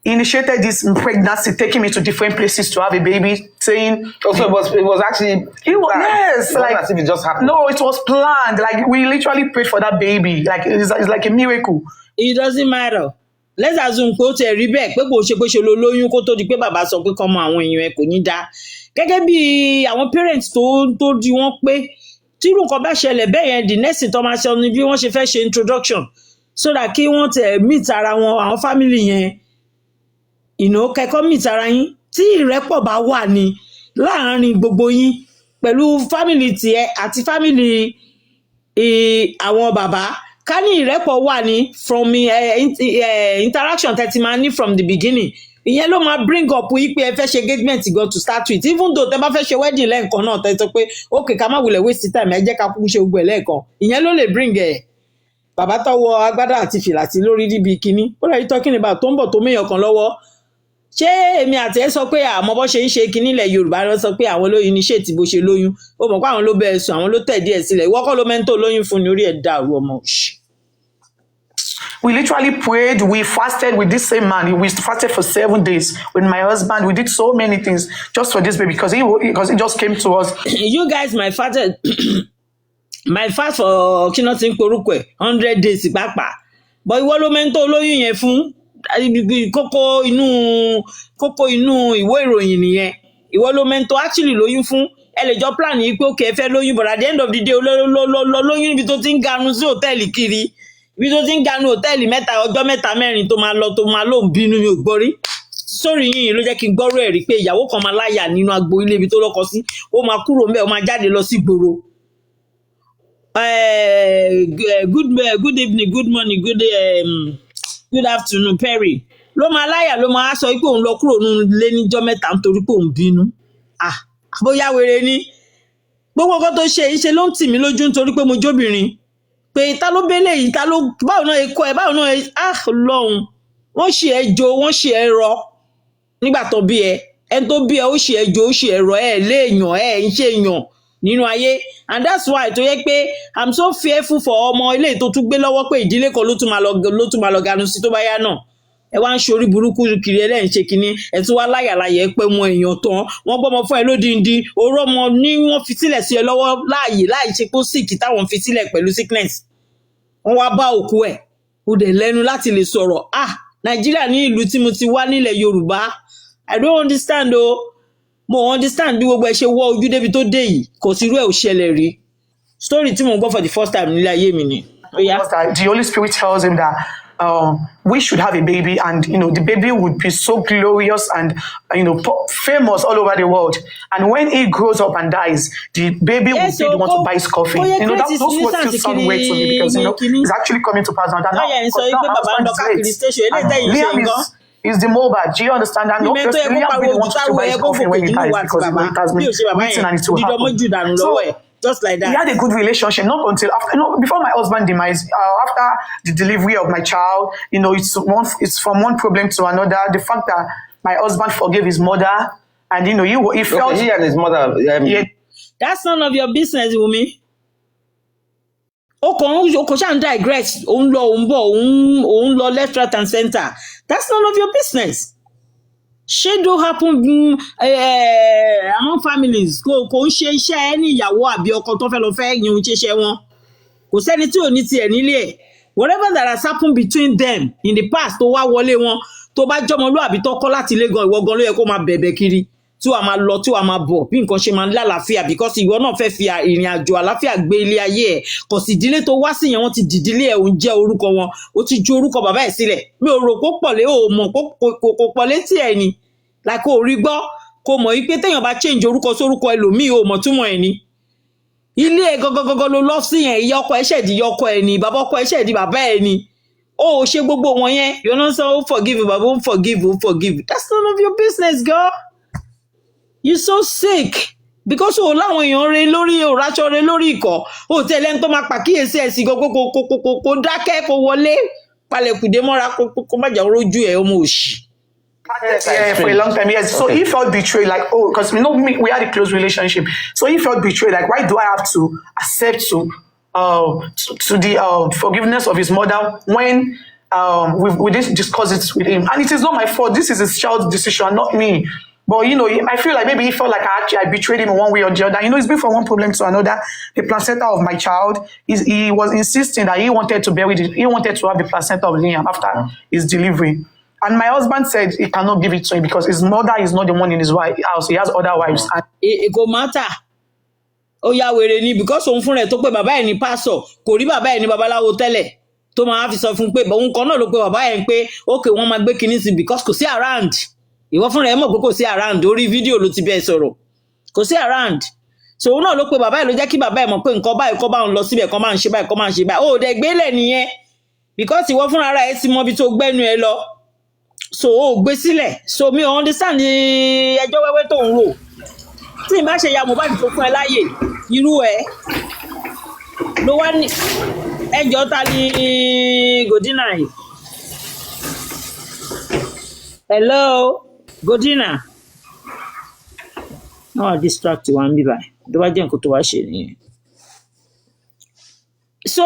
initiated this pregnancy, taking me to different places to have a baby, saying also it was actually yes, it like as if it just happened. No, it was planned. Like we literally prayed for that baby. Like it's like a miracle. It doesn't matter. Let's assume pé ó ti rí bẹ́ẹ̀ pé kò ṣe pé ṣe ló lóyún kó tó di pé bàbá sọ pé kọ́mọ àwọn èèyàn ẹ̀ kò ní dá. Gẹ́gẹ́ bí àwọn parents tó di wọ́n pé tí irú nǹkan bá ṣẹlẹ̀ bẹ́ẹ̀ yẹn the next thing tó máa ṣe ni bí wọ́n ṣe fẹ́ ṣe introduction so that kí wọ́n tẹ̀ meet ara wọn àwọn family yẹn. Kẹ́kọ̀ọ́ meet ara yín tí ìrẹ́pọ̀ bá wà ní láàárín gbogbo yín pẹ̀lú family tiẹ̀ àti family àwọn bàbá ká ní ìrẹ́pọ̀ wà ní from interaction tẹ́ ti máa ní from the beginning ìyẹn ló máa bring up yí pé ẹ fẹ́ ṣe engagement gan to start with even though tẹ́ bá fẹ́ ṣe wedding lẹ́ẹ̀kan náà tẹ́ sọ pé okay ká má wulẹ̀ waste time ẹ jẹ́ ká kúkú ṣe gbogbo ẹ̀ lẹ́ẹ̀kan ìyẹn ló lè bring bàbá tó wọ agbádá àti fìlà tí lórí níbi kíní ó lè talking about tó ń bọ̀ tó méyàn kan lọ́wọ́ ṣé èmi àti ẹ sọ pé àmọ́ bó ṣe ń ṣe kinní ilẹ̀ Yorùbá lọ sọ pé àwọn lóyún níṣẹ́ tí bó ṣe lóyún ó mọ̀ pé àwọn ló bẹ̀ẹ̀ sùn àwọn ló tẹ̀ díẹ̀ sílẹ̀ ìwọ́kọ́ ló mẹ́ńtò lóyún fún ní orí ẹ̀ dàrú ọmọ òṣì. We literally prayed, we fasted with this same man. We fasted for 7 days with my husband. We did so many things just for this baby because he just came to us. You guys, my fast for kinotin korukwe 100 days pàápàá. But ìwọ ló mẹ́ńtò lóyún yẹn fún kókó inú ìwé ìròyìn nìyẹn ìwọ ló mẹ́ńtò actually lóyún fún ẹ lè jọ plan yìí pé òkè ẹ fẹ́ lóyún but at the end of the day lóyún níbi tó ti ń ganu sí hòtẹ́ẹ̀lì kiri ibi tó ti ń ganu hòtẹ́ẹ̀lì ọjọ́ mẹ́ta mẹ́rin tó máa lóun bínú mi ò gbọ́rí sórí yìí ló jẹ́ kí n gbọ́rọ̀ ẹ̀ rí pé ìyàwó kan máa láyà nínú agbo ilé ibi tó lọ́kọ sí ó máa kúrò ńbẹ̀ ó máa jáde lọ sí gbòòrò good evening, good morning, good afternoon, Perry. Ló máa láyà ló máa sọ pé òun lọ kúrò nínú ilé níjọ́ mẹ́ta nítorí pé òun bínú. Bóyá wèrè ni. Gbogbo nǹkan tó ṣe iṣẹ́ ló ń tì mí lójú nítorí pé mo jóbìnrin. Pé ta ló bélé yìí, ta ló báwo náà ikọ́ ẹ, báwo náà Ọlọ́run. Wọ́n ṣe ẹ jo, wọ́n ṣe ẹ rọ nígbà tó bí ẹ. Ẹni tó bí ẹ ó ṣe ẹ jo, ó ṣe ẹ rọ ẹ léèyàn, ń ṣe èèyàn nínú ayé. And that's why tó yẹ pé I'm so fearful for ọmọ ilé tó tún gbé lọ́wọ́ pé ìdílé kan ló tún máa lọ ganu sí tó bá yá náà. Ẹ wá ń ṣorí burúkú kiri ẹlẹ́yìn ṣe kínní ẹ tún wá láyàláyà ẹ pé wọn èèyàn tán wọ́n gbọ́mọ fún ẹ lódìndín oró ọmọ ní wọ́n fi sílẹ̀ sí ẹ lọ́wọ́ láàyè láì ṣe pé ó sick táwọn fi sílẹ̀ pẹ̀lú sickness wọ́n wá bá òkú ẹ̀ ó dẹ̀ lẹ́nu láti lè sọ̀rọ̀ Nàìjíríà ní ìlú tí mo ti wá nílẹ̀ Yorùbá I don't understand o mo understand bí gbogbo ẹ ṣe wọ́ ojú débi tó dé yìí kò sí irú ẹ̀ ò ṣẹlẹ̀ rí story tí mo gbọ́ for the first time nílé ayé mi ni. The Holy Spirit tells him that we should have a baby, and the baby would be so glorious and famous all over the world. And when he grows up and dies, the baby would be the one to buy his coffin. Those words still sound weird to me because it's actually coming to pass now. Liam is the Mohbad. Do you understand? And obviously Liam really wants to buy his coffin when he dies because it has been written and it will happen. So, just like that. We had a good relationship, not until after, before my husband demise, after the delivery of my child, it's from one problem to another. The fact that my husband forgave his mother, and he felt he and his mother. Yeah. That's none of your business, Wumi. Oko shan digress, òun lọ left, right, and center. That's none of your business. Ṣé do happen among families kò ń ṣe iṣẹ́ ẹni ìyàwó àbí ọkọ tó fẹ́ lọ fẹ́ yìí ń ṣeṣẹ́ wọn kò sẹ́ni tí ò ní tiẹ̀ nílé ẹ̀ whatever that has happened between them in the past tó wá wọlé wọn tó bá jọmọlúàbí tó kọ́ láti ilé gan ìwọ gan ló yẹ kó máa bẹ̀bẹ̀ kiri tí wàá máa lọ tí wàá máa bọ̀ bí nǹkan ṣe máa ń lálàáfíà because ìwọ náà fẹ́ fi ìrìn àjò àlàáfìá gbé ilé ayé ẹ̀ kò sì ìdílé tó wá sí yẹn wọ́n ti dìdílé ẹ̀ òun jẹ́ orúkọ wọn ó ti ju orúkọ bàbá ẹ̀ sílẹ̀ mi ò rò kó pọ̀lé ò mọ̀ kó pọ̀lé tí ẹ̀ ni like ó rí gbọ́ kó mọ̀ wípé téèyàn bá change orúkọ sórúkọ ẹlòmíì ò mọ̀ túmọ̀ ẹ̀ ni ilé ẹ̀ gangan ló lọ sí yẹn ìyá ọkọ ẹ̀ ṣẹ̀dí ìyá ọkọ ẹ̀ ni bàbá ọkọ ẹ̀ ṣẹ̀dí bàbá ẹ̀ ni ó ṣe gbogbo wọn yẹn you know so forgive bàbá ó forgive that's none of your business girl. You so sick because o láwọn èèyàn rẹ lórí òràṣọ rẹ lórí ikọ̀ o tẹ̀lé ń tó máa pàkíyèsí ẹ̀ sí gbogbo kò dákẹ́ kò wọlé palẹ̀kùdé mọ́ra kó má jà rójú ẹ̀ ọmọ òṣì. Yeah, for a long time, yes. So he felt betrayed, like, because we had a close relationship. So he felt betrayed, like, why do I have to accept to the forgiveness of his mother when we didn't discuss it with him? And it is not my fault. This is his child's decision, not me. But, I feel like maybe he felt like I betrayed him in one way or the other. It's been from one problem to another. The placenta of my child, he was insisting that he wanted to have the placenta of Liam after his delivery. And my husband said he cannot give it to him because his mother is not the one in his house. He has other wives. It go matter. Ó yá wèrè ni because òun fún rẹ̀ tó pé bàbá ẹ̀ ní pastor kò rí bàbá ẹ̀ ní babaláwo tẹ́lẹ̀ tó máa fi sọ fún pé òun kan náà ló pé bàbá ẹ̀ ń pé okay wọ́n máa gbé kinní sí because kò sí around. Ìwọ fún rẹ̀ mọ̀ pé kò sí around orí fídíò ló ti bẹ́ẹ̀ sọ̀rọ̀ kò sí around. So òun náà ló pé bàbá ẹ̀ ló jẹ́ kí bàbá ẹ̀ mọ̀ pé nǹkan báyìí kọ́ bá ń lọ síbẹ̀ kọ́ máa ń ṣe báyìí kọ́ máa ń ṣe báyìí. Ó dẹ̀ gbélé nìyẹn because ìwọ fúnra rẹ̀ ti mọ ibi tó gbẹ́nu ẹ lọ. So ó gbé sílẹ̀ so mi ò understand ẹjọ́ wẹ́wẹ́ tó ń rò tí ìbá ṣe ya Mohbad tó fún ẹ láyè irú ẹ ló wá ní ẹjọ́ ta ní Godina yìí. Hello Godina náà distract wa ń bí báyìí tó bá jẹ́ nǹkan tó wá ṣe nìyẹn. So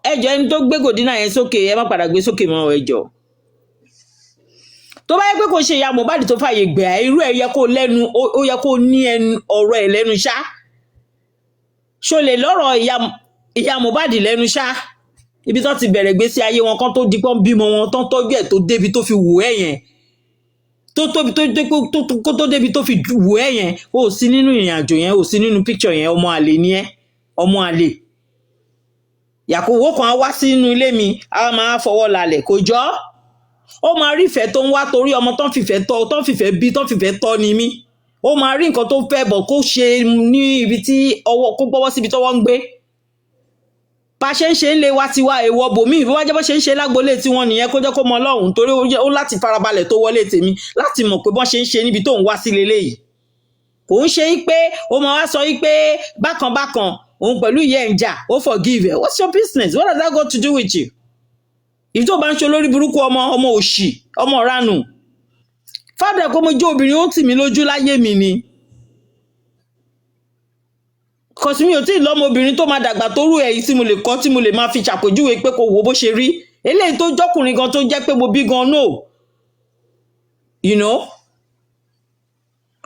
ẹjọ́ ẹni tó gbé Godina yẹn sókè ẹ má padà gbé sókè mọ́ ẹjọ́ tó bá yẹ pé kò ṣe ìyá Mohbad tó fàyè gbà irú ẹ̀ yẹ kó lẹ́nu ó yẹ kó ní ẹnu ọ̀rọ̀ ẹ̀ lẹ́nu ṣá ṣó lè lọ́rọ̀ ìyá Mohbad lẹ́nu ṣá ibi tó ti bẹ̀rẹ̀ gbésí ayé wọn kan tó di pọ́n bímọ wọn tán tọ́jú ẹ̀ tó débi tó fi wò ẹ̀ yẹn kó tó débi tó fi wò ẹ̀ yẹn ó sí nínú ìrìn àjò yẹn ó sí nínú picture yẹn ọmọ àlè ni ẹ́ ọmọ àlè yàkówó kan á wá sínú ilé mi á máa fọwọ́ lálẹ̀ kò jọ́ ó máa rí ìfẹ́ tó ń wá torí ọmọ tán fìfẹ́ tọ́ tán fìfẹ́ bí tán fìfẹ́ tọ́ ni mí ó máa rí nǹkan tó fẹ́ bọ̀ kó ṣe ní ibi tí ọwọ́ kó gbọ́wọ́ síbi tọ́wọ́ ń gbé bá ṣe ń ṣe ń lé wa tiwa èèwọ̀ bòmíì bí wọ́n jẹ́ bó ṣe ń ṣe lágbolé tiwọn nìyẹn kó jẹ́ kó mọ Ọlọ́run torí ó láti farabalẹ̀ tó wọlé tèmi láti mọ̀ pé bọ́n ṣe ń ṣe níbi tó ń wá sí leléyìí kò ń ṣe pé ó máa wá sọ pé bákan òun pẹ̀lú ìyá ẹ̀ ń jà ó forgive ẹ̀ what's your business what has that got to do with you ìfi tó bá ń ṣe olórí burúkú ọmọ òṣì ọmọ ranù fàdà kó mo jẹ́ obìnrin ó tì mí lójú láyé mi ni kọsí mi ò tí ì lọ́mọ obìnrin tó máa dàgbà tó rú èyí tí mo lè kọ́ tí mo lè máa fi ṣàpèjúwe pé kò wò bó ṣe rí eléyìí tó jọ́kùnrin gan tó jẹ́ pé mo bí gan no you know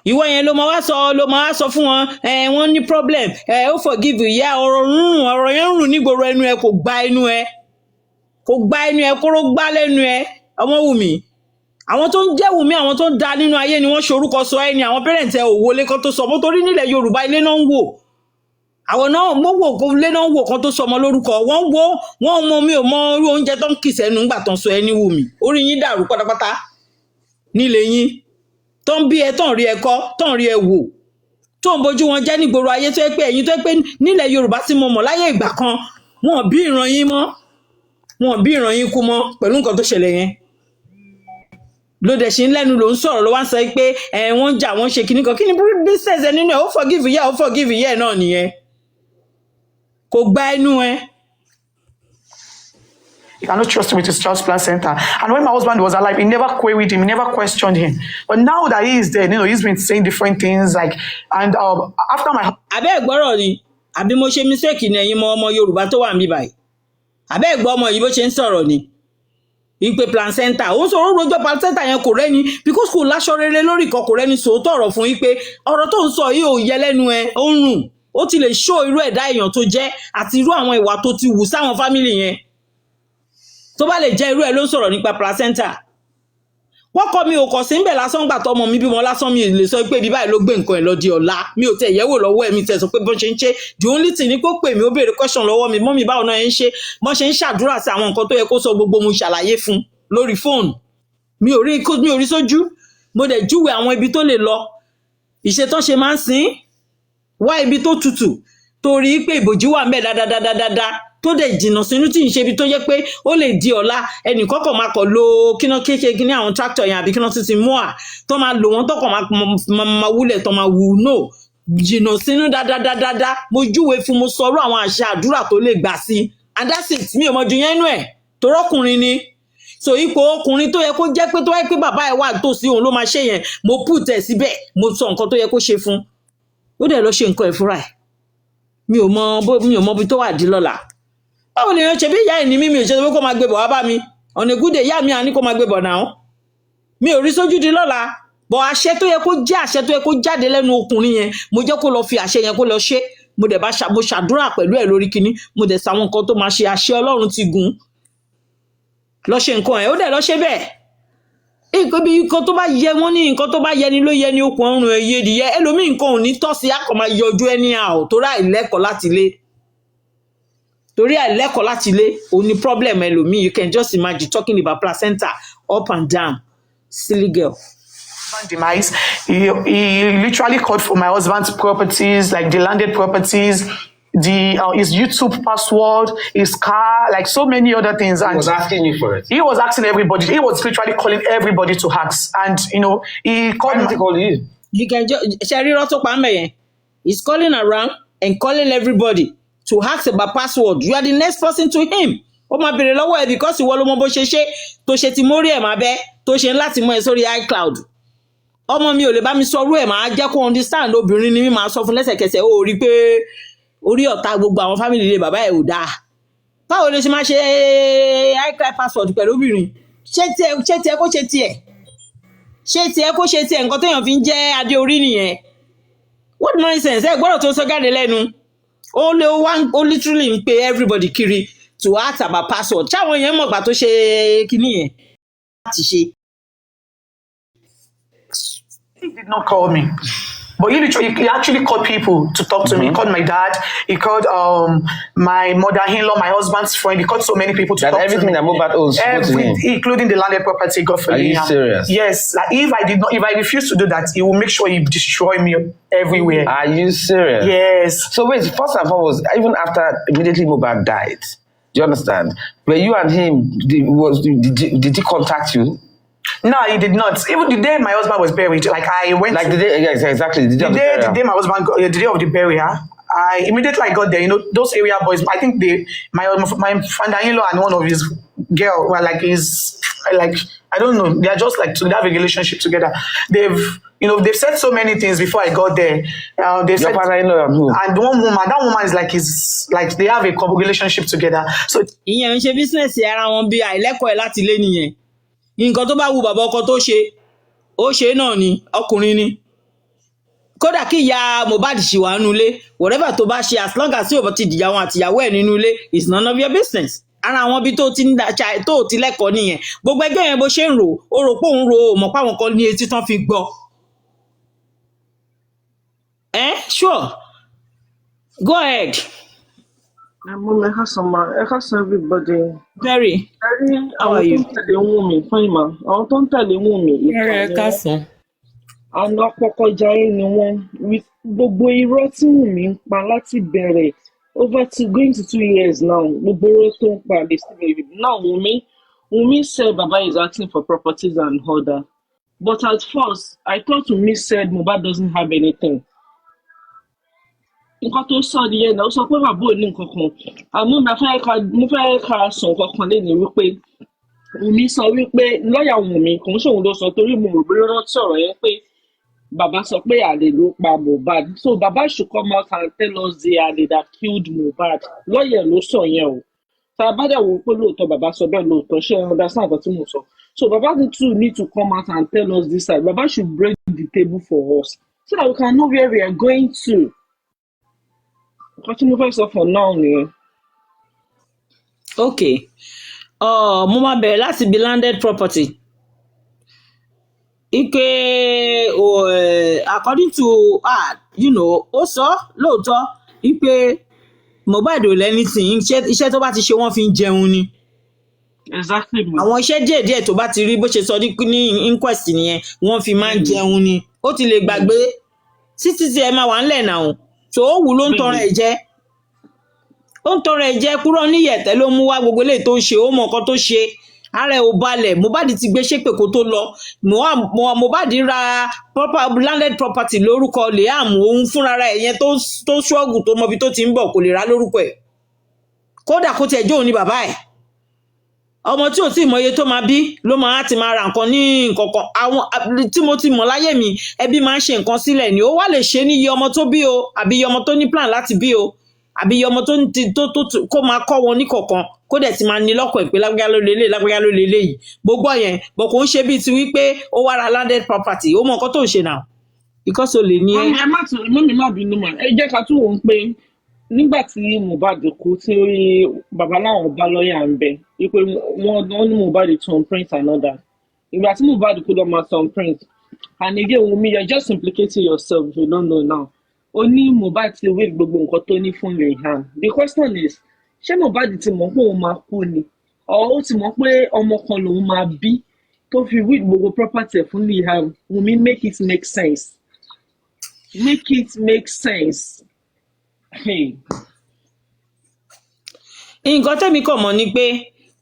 ìwọ yẹn ló máa wá sọ fún wọn wọ́n ní problem ó forgive ìyá ọ̀rọ̀ yẹn ń rùn nígboro ẹnu ẹ kò gba ẹnu ẹ kóró gbá lẹ́nu ẹ ọmọ Wùmí àwọn tó ń jẹ́ Wùmí àwọn tó ń da nínú ayé ni wọ́n ṣorúkọ sọ ẹni àwọn parents ẹ ò wọlé kan tó sọ mọ́ torí nílẹ̀ Yorùbá ilé náà ń wò àwọn náà mọ́wọ́ kó lé náà wò kan tó sọ ọmọ lórúkọ wọ́n mọ mi ò mọ irú oúnjẹ tó ń kì sẹ́nu ńgbà tó ń sọ ẹni Wùmí orí yín dàrú pátápátá nílé yín tó ń bí ẹ tó ń rí ẹ kọ́ tó ń rí ẹ wò tó ń bójú wọn jẹ́ nígboro ayé tó yẹ pé ẹ̀yin tó yẹ pé nílẹ̀ Yorùbá tí mo mọ̀ láyé ìgbà kan wọn bí ìran yín mọ́ wọn bí ìran yín kú mọ́ pẹ̀lú nǹkan tó ṣẹlẹ̀ yẹn lóde ṣe ń lẹ́nu ló ń sọ̀rọ̀ ló wá ń sọ pé wọ́n jà wọ́n ṣe kíní kan kí ni business ẹ nínú ẹ̀ ó forgive ìyá ẹ̀ náà nìyẹn kò gba ẹnu ẹ. You cannot trust him with his child's placenta. And when my husband was alive, he never queried him, he never questioned him. But now that he is dead, he's been saying different things and after my... Abẹ́ ìgbọ́rọ̀ ni, àbí mo ṣe mistake ní ẹ̀yin ọmọ Yorùbá tó wà níbí báyìí. Abẹ́ ìgbọ́ ọmọ yìí bó ṣe ń sọ̀rọ̀ ni. Ìpè placenta, ó sọ rojọ́ placenta yẹn kò rẹ́ni because kò láṣọ rere lórí kan kò rẹ́ni sòótọ́ ọ̀rọ̀ fún yín pé ọ̀rọ̀ tó ń sọ yìí ò yẹ lẹ́nu ẹ, ó ń rùn. Ó ti lè show irú ẹ̀dá èèyàn tó jẹ́ àti irú àwọn ìwà tó ti wù sáwọn family yẹn. Tó bá lè jẹ́ irú ẹ̀ ló ń sọ̀rọ̀ nípa placenta wọ́n kọ́ mi ò kọ̀ sí ń bẹ̀ lásán gbà tọmọ mi bímọ lásán mi lè sọ pé ibi báyìí ló gbé nǹkan ẹ̀ lọ di ọ̀la mi ò tẹ̀ yẹ̀wò lọ́wọ́ ẹ̀ mi tẹ̀ sọ pé bọ́n ṣe ń ṣe the only thing ni kó pè mí ó béèrè question lọ́wọ́ mi mọ́mí báwo náà ń ṣe bọ́n ṣe ń ṣàdúrà sí àwọn nǹkan tó yẹ kó sọ gbogbo mo ṣàlàyé fún lórí fóònù mi ò rí sójú mo dẹ̀ júwe àwọn ibi tó lè lọ ìṣetán ṣe máa ń sìn wá ibi tó tutù torí pé ìbòjú wà ń bẹ̀ dáadáa tó dẹ̀ jìnnà sínú tí ń ṣe ibi tó jẹ́ pé ó lè di ọ̀la ẹnìkan kan máa kọ̀ lo kíná kékeré ní àwọn tractor yẹn àbí kíná títí mú à tó máa lò wọ́n tó kàn máa wúlẹ̀ tó máa wù no jìnnà sínú dáadáa mo júwe fún mo sọ̀rọ̀ àwọn àṣà àdúrà tó lè gbà sí and that's it mi ò mọ ju yẹn nú ẹ̀ torọ́kùnrin ni so ipò ọkùnrin tó yẹ kó jẹ́ pé tó wáyé pé bàbá ẹ̀ wà tòsí òun ló máa ṣe yẹn mo put ẹ̀ síbẹ̀ mo sọ nǹkan tó yẹ kó ṣe fún ó dẹ̀ lọ ṣe nǹkan ẹ̀ fúnra ẹ̀ mi ò mọ bí tó wà dí lọ́la báwo lè yan ṣe bí ìyá ẹ̀ ní mímí ìṣẹ́ kó máa gbé bọ̀ wá bá mi ọ̀nà ìgúdè ìyá mi àní kó máa gbé bọ̀ náà mi ò rí sójú di lọ́la bọ̀ àṣẹ tó yẹ kó jẹ́ àṣẹ tó yẹ kó jáde lẹ́nu ọkùnrin yẹn mo jẹ́ kó lọ fi àṣẹ yẹn kó lọ ṣe mo dẹ̀ mo ṣàdúrà pẹ̀lú ẹ̀ lórí kinní mo dẹ̀ sàwọn nǹkan tó máa ṣe àṣẹ Ọlọ́run ti gùn lọ ṣe nǹkan ẹ̀ ó dẹ̀ lọ ṣe bẹ́ẹ̀ nǹkan tó bá yẹ wọ́n ní nǹkan tó bá yẹ ni ló yẹ ní okùn ọrùn ẹ̀yẹ ìdíyẹ ẹlòmíì nǹkan ò ní tọ́sí á kàn máa yọjú ẹni àò torí àìlẹ́kọ̀ọ́ láti lé torí àìlẹ́kọ̀ọ́ láti lé òun ni problem ẹlòmíì you can just imagine talking about placenta up and down silly girl. Demise. He literally called for my husband's properties, like the landed properties, his YouTube password, his car, like so many other things. And he was asking you for it. He was asking everybody. He was literally calling everybody to ask. And he called. Why did he call you? You can just he's calling around and calling everybody to ask about password. You are the next person to him. Ó máa bèrè lọ́wọ́ ẹ̀ because ìwọ ló mọ bó ṣe tó ṣe ti mórí ẹ̀ máa bẹ́ tó ṣe láti mọ ẹ̀ sórí iCloud. Ọmọ mi ò lè bá mi sọ orú ẹ̀ máa jẹ́ kó understand obìnrin ni mi máa sọ fún lẹ́sẹ̀kẹsẹ̀ ó rí pé orí ọ̀tá gbogbo àwọn family ilé bàbá ẹ̀ ò dáa. Báwo ló ṣe máa ṣe iCloud password pẹ̀lú obìnrin? Ṣé tiẹ̀ kó ṣe tiẹ̀? Ṣé tiẹ̀ kó ṣe tiẹ̀ nǹkan téèyàn fi ń jẹ́ adé orí nìyẹn? What nonsense? Ẹ gbọ́dọ̀ tó sọ jáde lẹ́nu. Ó literally ń pe everybody kiri to ask about password. Ṣáwọn èèyàn mọ̀gbà tó ṣe kinní yẹn láti ṣe. He did not call me. But he actually called people to talk to me. He called my dad. He called my mother-in-law, my husband's friend. He called so many people to talk to me. Everything that Mohbad owns, including the landed property, God forbid. Are you serious? Yes. Like if I refuse to do that, he will make sure he destroy me everywhere. Are you serious? Yes. So wait, first and foremost, even after immediately Mohbad died, do you understand? Were you and him, did he contact you? No, he did not. Even the day my husband was buried, like I went. Like the day, yes, exactly. The day my husband, the day of the burial, I immediately got there. You know, those area boys. I think my father-in-law and one of his girl were like I don't know. They are just like they have a relationship together. They've said so many things before I got there. They said, father-in-law and who? And that woman is like they have a relationship together. So ìyẹn ń ṣe business ara wọn bí àìlẹ́kọ̀ọ́ ẹ̀ láti lé nìyẹn. Nǹkan tó bá wù bàbá ọkọ tó ṣe ó ṣe náà ni ọkùnrin ni kódà kí ìyá Mohbad ṣì wà nínú ilé whatever tó bá ṣe as long as tí ò ti dìyà wọn àtìyàwó ẹ̀ nínú ilé is none of your business. Ara àwọn bí tó ti lẹ́kọ̀ọ́ nìyẹn gbogbo ẹgbẹ́ yẹn bó ṣe ń rò ó rò pé òun rò ó mọ̀ pé àwọn kan ní etí tán fi gbọ́. Sure, go ahead. Mama, I have everybody. Very. How are you? Àwọn tó ń tẹ̀lé Wùnmí. Àná Apọkọjayé ni wọ́n. Gbogbo irọ́ tí Wùnmí ń pa láti bẹ̀rẹ̀ going to 2 years now. Gbogbo irọ́ tó ń pa they still believe. Now Wùnmí said Baba is asking for properties and order. But at first, I thought Wùnmí said Mohbad doesn't have anything. Nǹkan tó sọ nìyẹn náà ó sọ pé bàbá ò ní nǹkan kan àmọ́ mo fẹ́ ká sọ nǹkan kan lẹ́nu wípé Wùnmí sọ wípé lọ́ọ̀yà Wùnmí kò ń ṣòun ló sọ torí mo rò bí rántí ọ̀rọ̀ yẹn pé bàbá sọ pé àlè ló pa Mohbad so bàbá should come out and tell us the àlè that killed Mohbad lọ́ọ̀yà ló sọ yẹn o tá a bá dẹ̀ wò pé lóòótọ́ bàbá sọ bẹ́ẹ̀ lóòótọ́ ṣé ẹ understand nǹkan tí mo sọ so bàbá too need to come out and tell us this side bàbá should break the table for us so that we can know where we are going to. What you move for now, nìyẹn. Okay. Mo máa bẹ̀rẹ̀ láti be landed property. According to ó sọ lóòótọ́ ike Mohbad ò lẹ́nìtìn iṣẹ́ tó bá ti ṣe wọ́n fi ń jẹun ni. Exactly. Àwọn iṣẹ́ díẹ̀díẹ̀ tó bá ti rí bó ṣe sọ ní inquest nìyẹn wọ́n fi máa ń jẹun ni. Ó ti lè gbàgbé títí ẹ máa wà ńlẹ̀ náà. So ó wù ló ń tọrọ ẹ̀ jẹ́ kúrò níyẹ̀tẹ́ ló mú wá gbogbo eléyìí tó ń ṣe ó mọ nǹkan tó ṣe ara ẹ̀ ò balẹ̀ Mohbad ti gbé ṣépè kó tó lọ Mohbad ra landed property lórúkọ Liam òun fúnra ẹ̀ yẹn tó ṣọ́ọ̀gù tó mọbi tó ti ń bọ̀ kò lè ra lórúkọ ẹ̀ kódà kó tiẹ̀ jó òun ní bàbá ẹ̀ ọmọ tí ò tí mọ iye tó máa bí ló máa ti máa ra nǹkan ní nǹkan kan àwọn tí mo ti mọ̀ láyé mi ẹbí máa ń ṣe nǹkan sílẹ̀ ni ó wá lè ṣe ní iye ọmọ tó bí o àbí iye ọmọ tó ní plan láti bí o àbí iye ọmọ tó kó máa kọ́ wọn ní kọ̀ọ̀kan kó dẹ̀ ti máa ní lọ́kàn ìpè lágbájá ló lélẹ̀ yìí gbogbo yẹn bọ̀ kò ń ṣe bíi ti wípé ó wá ra landed property ó mọ nǹkan tó ń ṣe náà because o lè ní ẹ. mọ́mí má bínú mà ẹ jẹ́ ká tún wọ́n pé nígbà tí Mohbad kú tí bàbá láwọn bá lọ́ọ̀yà ń bẹ wípé wọ́n ní Mohbad turn print another ìgbà tí Mohbad kú lọ́ọ́ máa turn print and again Wunmi you're just implicating yourself if you don't know now ó ní Mohbad ti wé gbogbo nǹkan tó ní fún Liam the question is ṣé Mohbad ti mọ̀ pé òun máa kú ni ó ti mọ̀ pé ọmọ kan lòun máa bí tó fi wé gbogbo property fún Liam Wunmi make it make sense. Nǹkan tẹ́mi kàn mọ̀ ni pé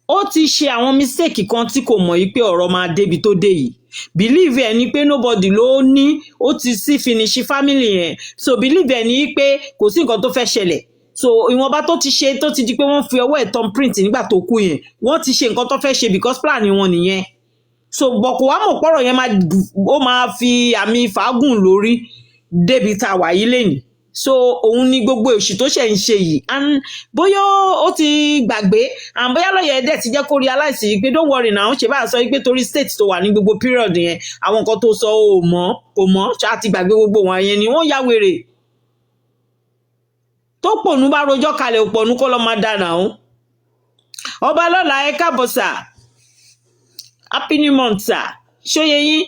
ó ti ṣe àwọn mistake kan tí kò mọ̀ yìí pé ọ̀rọ̀ máa débi tó dé yìí believe ẹ ni pé nobody ló ní ó ti sí finish family yẹn so believe ẹ ni pé kò sí nǹkan tó fẹ́ ṣẹlẹ̀ so ìwọ̀nba tó ti ṣe tó ti di pé wọ́n fi ọwọ́ ẹ̀ turn print nígbà tó kú yẹn wọ́n ti ṣe nǹkan tó fẹ́ ṣe because plan wọn nìyẹn so bọ̀kù wá mọ̀ pọ̀rọ̀ yẹn ó máa fi àmì fàágùn lórí débi tá a wà yìí lẹ́yìn so òun ni gbogbo òṣì tó ṣe ń ṣe yìí and bóyá ó ti gbàgbé and bóyá lọ́yẹ̀ ẹ̀dẹ̀ ti jẹ́ kó realize yìí pé don't worry now ṣe bá sọ pé torí state tó wà ní gbogbo period yẹn àwọn nǹkan tó sọ kò mọ̀ ṣáà ti gbàgbé gbogbo wọn yẹn ni wọ́n ya wèrè tó pònú bá rojọ́ kalẹ̀ òpònú kó lọ máa dáná o ọba lọ́la ẹ káàbọ̀ sà happy new month sà ṣóye yín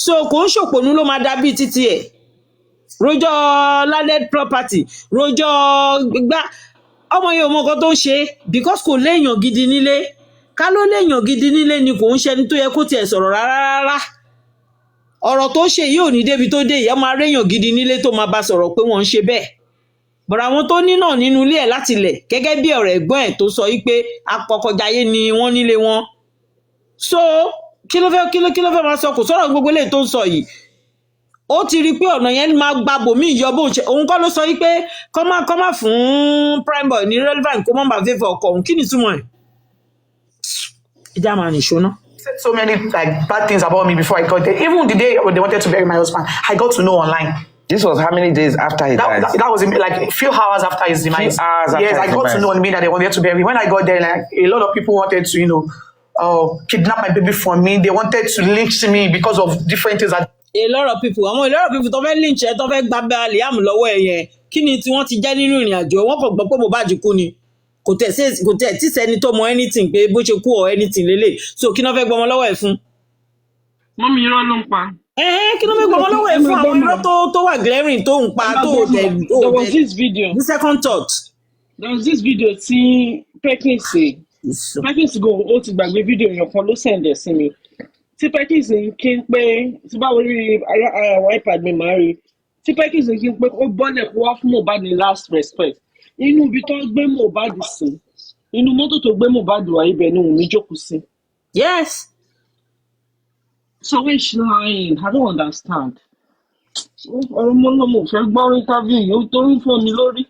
so kò ń ṣòpònú ló máa dá bíi títí ẹ̀ rojọ́ landed property rojọ́ gbá ọmọ yẹn ò mọ nǹkan tó ń ṣe because kò léèyàn gidi nílé ká ló léèyàn gidi nílé ni kò ń ṣẹni tó yẹ kó tiẹ̀ sọ̀rọ̀ rárá ọ̀rọ̀ tó ṣe yìí ò ní débi tó dé ìyá máa réèyàn gidi nílé tó máa bá sọ̀rọ̀ pé wọ́n ń ṣe bẹ́ẹ̀ bọ̀dọ̀ àwọn tó ní náà nínú ilé ẹ̀ láti lẹ̀ gẹ́gẹ́ bí ọ̀rọ̀ ẹ̀gbọ́n ẹ̀ tó sọ wípé apọkọjáyé ni wọ́n nílé wọn so kí ló fẹ́ máa sọ kò sọ̀rọ̀ gbogbo eléyìí tó ń sọ yìí ó ti rí i pé ọ̀nà yẹn máa gba bòmí ìyọ bó ṣe òun kọ́ ló sọ wípé kọ́ má fún Primeboy ní relevant kó má bàa fẹ́ fẹ́ ọkọ òun kí ni túmọ̀ ẹ̀ ìjà máa nìṣó náà. Said so many like bad things about me before I got there. Even the day they wanted to bury my husband, I got to know online. This was how many days after he died? That was like a few hours after his demise. Few hours after yes, I his got demise. to know on me that they wanted to bury. When I got there, like a lot of people wanted to, kidnap my baby from me. They wanted to lynch me because of different things. A lot of people tó fẹ́ lynch ẹ tó fẹ́ gba Liam lọ́wọ́ ẹ yẹn kí ni tí wọ́n ti jẹ́ nínú ìrìn àjò wọn kò gbọ́ pé Mohbad kú ni kò tẹ̀ tí sẹ́ni tó mọ anything pé bó ṣe kú or anything lélẹ̀ so kí ni wọ́n fẹ́ gbọmọ lọ́wọ́ ẹ̀ fún. mọ́mí irọ́ ló ń pa. Kí ló fẹ́ gbọmọ lọ́wọ́ ẹ̀ fún àwọn irọ́ tó wà glaring tó ń pa tó dẹ̀ there was this video. the second thought. there was this video tí Perkins go ó ti gbàgbé fídíò yẹn kan ló sẹ̀ǹdẹ̀ sí mi tí Perkins ń kí n pé tí báwo rí àwọn iPad mi máa rí tí Perkins ń kí n pé ó bọ́lẹ̀ kó wá fún Mohbad ní last respect inú ibi tó gbé Mohbad sí inú mọ́tò tó gbé Mohbad wá ibẹ̀ ni Wùnmí jókòó sí. Yes. So when she lying, I don't understand. Ọ̀rọ̀ mọ́lọ́mọ́ fẹ́ gbọ́ interview yìí ó tó ń fọ́ mi lórí.